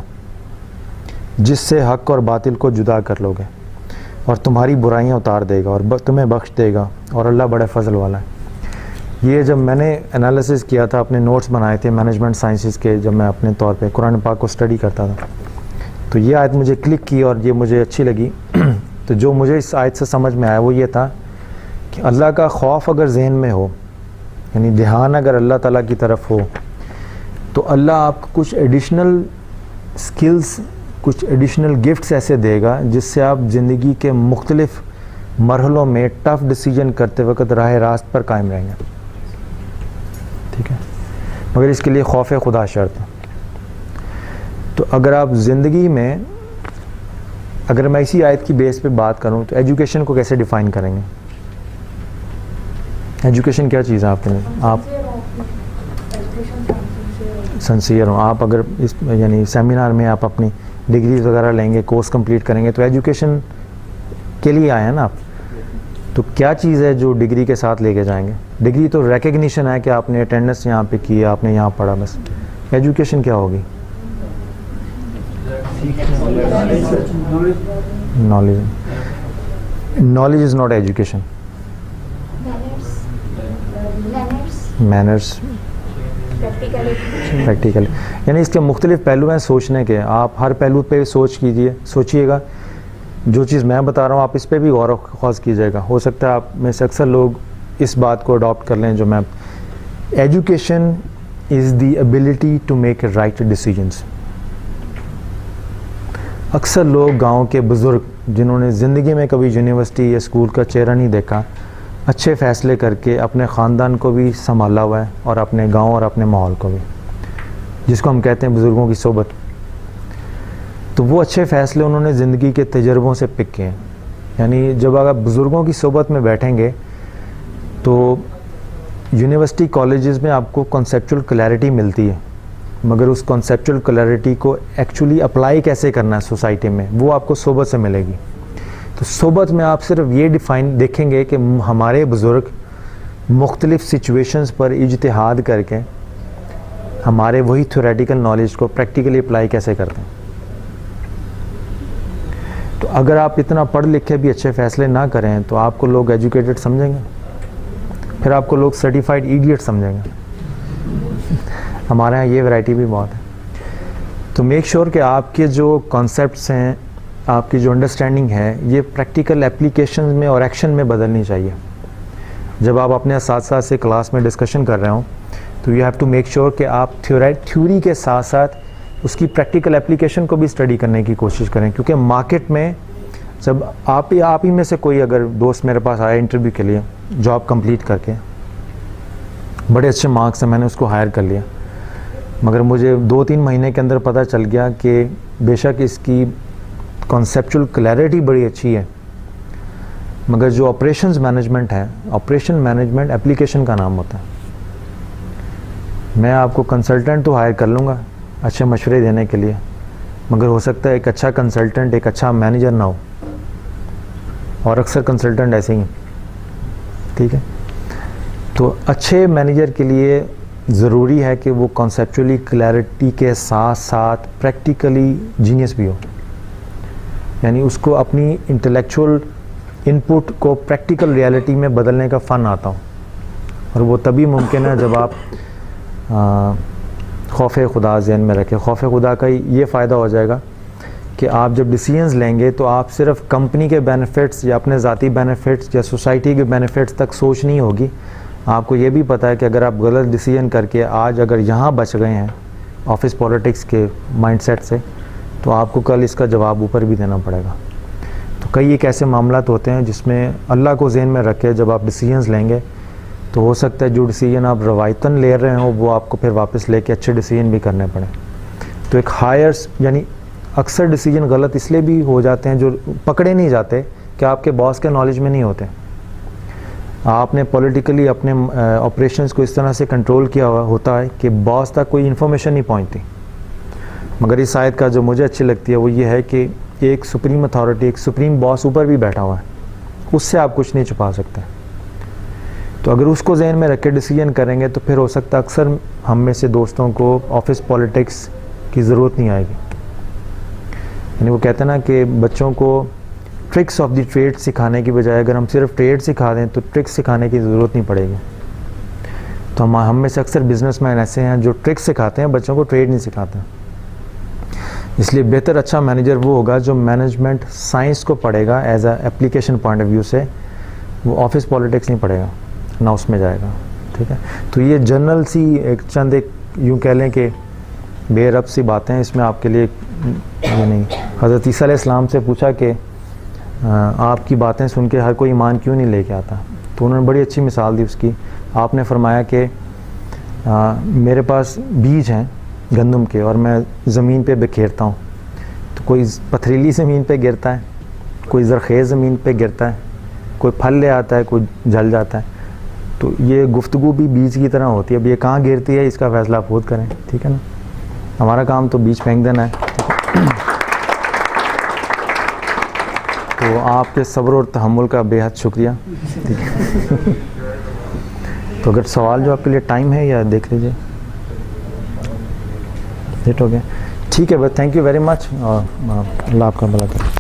جس سے حق اور باطل کو جدا کر لو گے, اور تمہاری برائیاں اتار دے گا اور تمہیں بخش دے گا, اور اللہ بڑے فضل والا ہے. یہ جب میں نے انالیسس کیا تھا, اپنے نوٹس بنائے تھے مینجمنٹ سائنسز کے, جب میں اپنے طور پہ قرآن پاک کو اسٹڈی کرتا تھا, تو یہ آیت مجھے کلک کی اور یہ مجھے اچھی لگی. تو جو مجھے اس آیت سے سمجھ میں آیا وہ یہ تھا کہ اللہ کا خوف اگر ذہن میں ہو, یعنی دھیان اگر اللہ تعالیٰ کی طرف ہو, تو اللہ آپ کو کچھ ایڈیشنل سکلز, کچھ ایڈیشنل گفٹس ایسے دے گا جس سے آپ زندگی کے مختلف مرحلوں میں ٹف ڈیسیجن کرتے وقت راہ راست پر قائم رہیں گے. ٹھیک ہے, مگر اس کے لیے خوف خدا شرط ہے. تو اگر آپ زندگی میں, اگر میں اسی آیت کی بیس پہ بات کروں تو ایجوکیشن کو کیسے ڈیفائن کریں گے؟ ایجوکیشن کیا چیز ہے آپ کے لیے؟ آپ سنسیئر ہوں. آپ اگر اس یعنی سیمینار میں آپ اپنی ڈگریز وغیرہ لیں گے, کورس کمپلیٹ کریں گے, تو ایجوکیشن کے لیے آئے ہیں نا آپ. تو کیا چیز ہے جو ڈگری کے ساتھ لے کے جائیں گے؟ ڈگری تو ریکگنیشن ہے کہ آپ نے اٹینڈنس یہاں پہ کی, آپ نے یہاں پڑھا, بس. ایجوکیشن کیا ہوگی؟ Knowledge. Knowledge is not education. Manners, practical, یعنی اس کے مختلف پہلو ہیں سوچنے کے. آپ ہر پہلو پہ سوچیے گا. جو چیز میں بتا رہا ہوں آپ اس پہ بھی غور و خوض کیجیے گا. ہو سکتا ہے آپ میں سے اکثر لوگ اس بات کو اڈاپٹ کر لیں جو میں. Education is the ability to make right decisions. اکثر لوگ گاؤں کے بزرگ جنہوں نے زندگی میں کبھی یونیورسٹی یا اسکول کا چہرہ نہیں دیکھا, اچھے فیصلے کر کے اپنے خاندان کو بھی سنبھالا ہوا ہے اور اپنے گاؤں اور اپنے ماحول کو بھی, جس کو ہم کہتے ہیں بزرگوں کی صحبت. تو وہ اچھے فیصلے انہوں نے زندگی کے تجربوں سے پک کیے ہیں. یعنی جب آپ بزرگوں کی صحبت میں بیٹھیں گے تو یونیورسٹی کالجز میں آپ کو کنسیپچول کلیئرٹی ملتی ہے, مگر اس کنسیپچول کلیئرٹی کو ایکچولی اپلائی کیسے کرنا ہے سوسائٹی میں, وہ آپ کو صحبت سے ملے گی. تو صحبت میں آپ صرف یہ دیکھیں گے کہ ہمارے بزرگ مختلف سچویشنز پر اجتہاد کر کے ہمارے وہی تھیوریٹیکل نالج کو پریکٹیکلی اپلائی کیسے کرتے ہیں. تو اگر آپ اتنا پڑھ لکھ کے بھی اچھے فیصلے نہ کریں تو آپ کو لوگ ایجوکیٹڈ سمجھیں گے, پھر آپ کو لوگ سرٹیفائڈ ایڈیٹ سمجھیں گے. ہمارے یہاں یہ ورائٹی بھی بہت ہے. تو میک شیور کہ آپ کے جو کانسیپٹس ہیں, آپ کی جو انڈرسٹینڈنگ ہے, یہ پریکٹیکل اپلیکیشنز میں اور ایکشن میں بدلنی چاہیے. جب آپ اپنے اساتذہ سے کلاس میں ڈسکشن کر رہے ہوں تو you have to make sure کہ آپ تھیوری کے ساتھ ساتھ اس کی پریکٹیکل اپلیکیشن کو بھی اسٹڈی کرنے کی کوشش کریں. کیونکہ مارکیٹ میں جب آپ ہی میں سے کوئی اگر دوست میرے پاس آیا انٹرویو کے لیے جاب کمپلیٹ کر کے, بڑے اچھے مارکس سے میں نے اس کو ہائر کر لیا, مگر مجھے 2-3 مہینے کے اندر پتہ چل گیا کہ بے شک اس کی کانسیپچول کلیئرٹی بڑی اچھی ہے, مگر جو آپریشنز مینجمنٹ ہے, آپریشن مینجمنٹ اپلیکیشن کا نام ہوتا ہے. میں آپ کو کنسلٹنٹ تو ہائر کر لوں گا اچھے مشورے دینے کے لیے, مگر ہو سکتا ہے ایک اچھا کنسلٹنٹ ایک اچھا مینیجر نہ ہو, اور اکثر کنسلٹنٹ ایسے ہی. ٹھیک ہے, تو اچھے مینیجر کے لیے ضروری ہے کہ وہ کانسیپچولی کلیئرٹی کے ساتھ ساتھ پریکٹیکلی جینیس بھی ہو, یعنی اس کو اپنی انٹلیکچوئل انپٹ کو پریکٹیکل ریالٹی میں بدلنے کا فن آتا ہو. اور وہ تبھی ممکن ہے جب آپ خوف خدا ذہن میں رکھیں. خوف خدا کا یہ فائدہ ہو جائے گا کہ آپ جب ڈیسیژنز لیں گے تو آپ صرف کمپنی کے بینیفٹس یا اپنے ذاتی بینیفٹس یا سوسائٹی کے بینیفٹس تک سوچ نہیں ہوگی. آپ کو یہ بھی پتہ ہے کہ اگر آپ غلط ڈیسیژن کر کے آج اگر یہاں بچ گئے ہیں آفس پالیٹکس کے مائنڈ سیٹ سے, تو آپ کو کل اس کا جواب اوپر بھی دینا پڑے گا. تو کئی ایک ایسے معاملات ہوتے ہیں جس میں اللہ کو ذہن میں رکھ کے جب آپ ڈیسیژنز لیں گے تو ہو سکتا ہے جو ڈیسیژن آپ روایتاً لے رہے ہوں وہ آپ کو پھر واپس لے کے اچھے ڈیسیژن بھی کرنے پڑیں. تو ایک ہائر یعنی اکثر ڈیسیژن غلط اس لیے بھی ہو جاتے ہیں جو پکڑے نہیں جاتے کہ آپ کے باس کے نالج میں نہیں ہوتے. آپ نے پولیٹیکلی اپنے آپریشنز کو اس طرح سے کنٹرول کیا ہوا ہوتا ہے کہ باس تک کوئی انفارمیشن نہیں پہنچتی. مگر اس آیت کا جو مجھے اچھی لگتی ہے وہ یہ ہے کہ ایک سپریم اتھارٹی, ایک سپریم باس اوپر بھی بیٹھا ہوا ہے, اس سے آپ کچھ نہیں چھپا سکتے. تو اگر اس کو ذہن میں رکھ کے ڈیسیژن کریں گے تو پھر ہو سکتا ہے اکثر ہم میں سے دوستوں کو آفس پالیٹکس کی ضرورت نہیں آئے گی. یعنی وہ کہتے ہیں نا کہ بچوں کو ٹرکس آف دی ٹریڈ سکھانے کی بجائے اگر ہم صرف ٹریڈ سکھا دیں تو ٹرکس سکھانے کی ضرورت نہیں پڑے گی. تو ہم میں سے اکثر بزنس مین ایسے ہیں جو ٹرکس سکھاتے ہیں, بچوں کو ٹریڈ نہیں سکھاتے. اس لیے بہتر اچھا مینیجر وہ ہوگا جو مینجمنٹ سائنس کو پڑھے گا as a application point of view سے, وہ آفس پالیٹکس نہیں پڑھے گا نہ اس میں جائے گا. ٹھیک ہے, تو یہ جنرل سی ایک چند ایک یوں کہہ لیں کہ بے ربط سی باتیں ہیں. اس میں آپ کے لیے یہ نہیں. حضرت عیسیٰ علیہ السلام سے پوچھا کہ آپ کی باتیں سن کے ہر کوئی ایمان کیوں نہیں لے کے آتا, تو انہوں نے بڑی اچھی مثال دی اس کی. آپ نے فرمایا کہ میرے پاس بیج ہیں گندم کے اور میں زمین پہ بکھیرتا ہوں, تو کوئی پتھریلی زمین پہ گرتا ہے, کوئی زرخیز زمین پہ گرتا ہے, کوئی پھل لے آتا ہے, کوئی جل جاتا ہے. تو یہ گفتگو بھی بیج کی طرح ہوتی ہے. اب یہ کہاں گرتی ہے اس کا فیصلہ آپ خود کریں. ٹھیک ہے نا, ہمارا کام تو بیج پھینک دینا ہے. تو آپ کے صبر اور تحمل کا بے حد شکریہ. ٹھیک ہے, تو اگر سوال جو آپ کے لیے ٹائم ہے یا دیکھ لیجیے. لیٹ ہو گیا. ٹھیک ہے بس, تھینک یو ویری مچ, اور اللہ آپ کا بھلا کرے.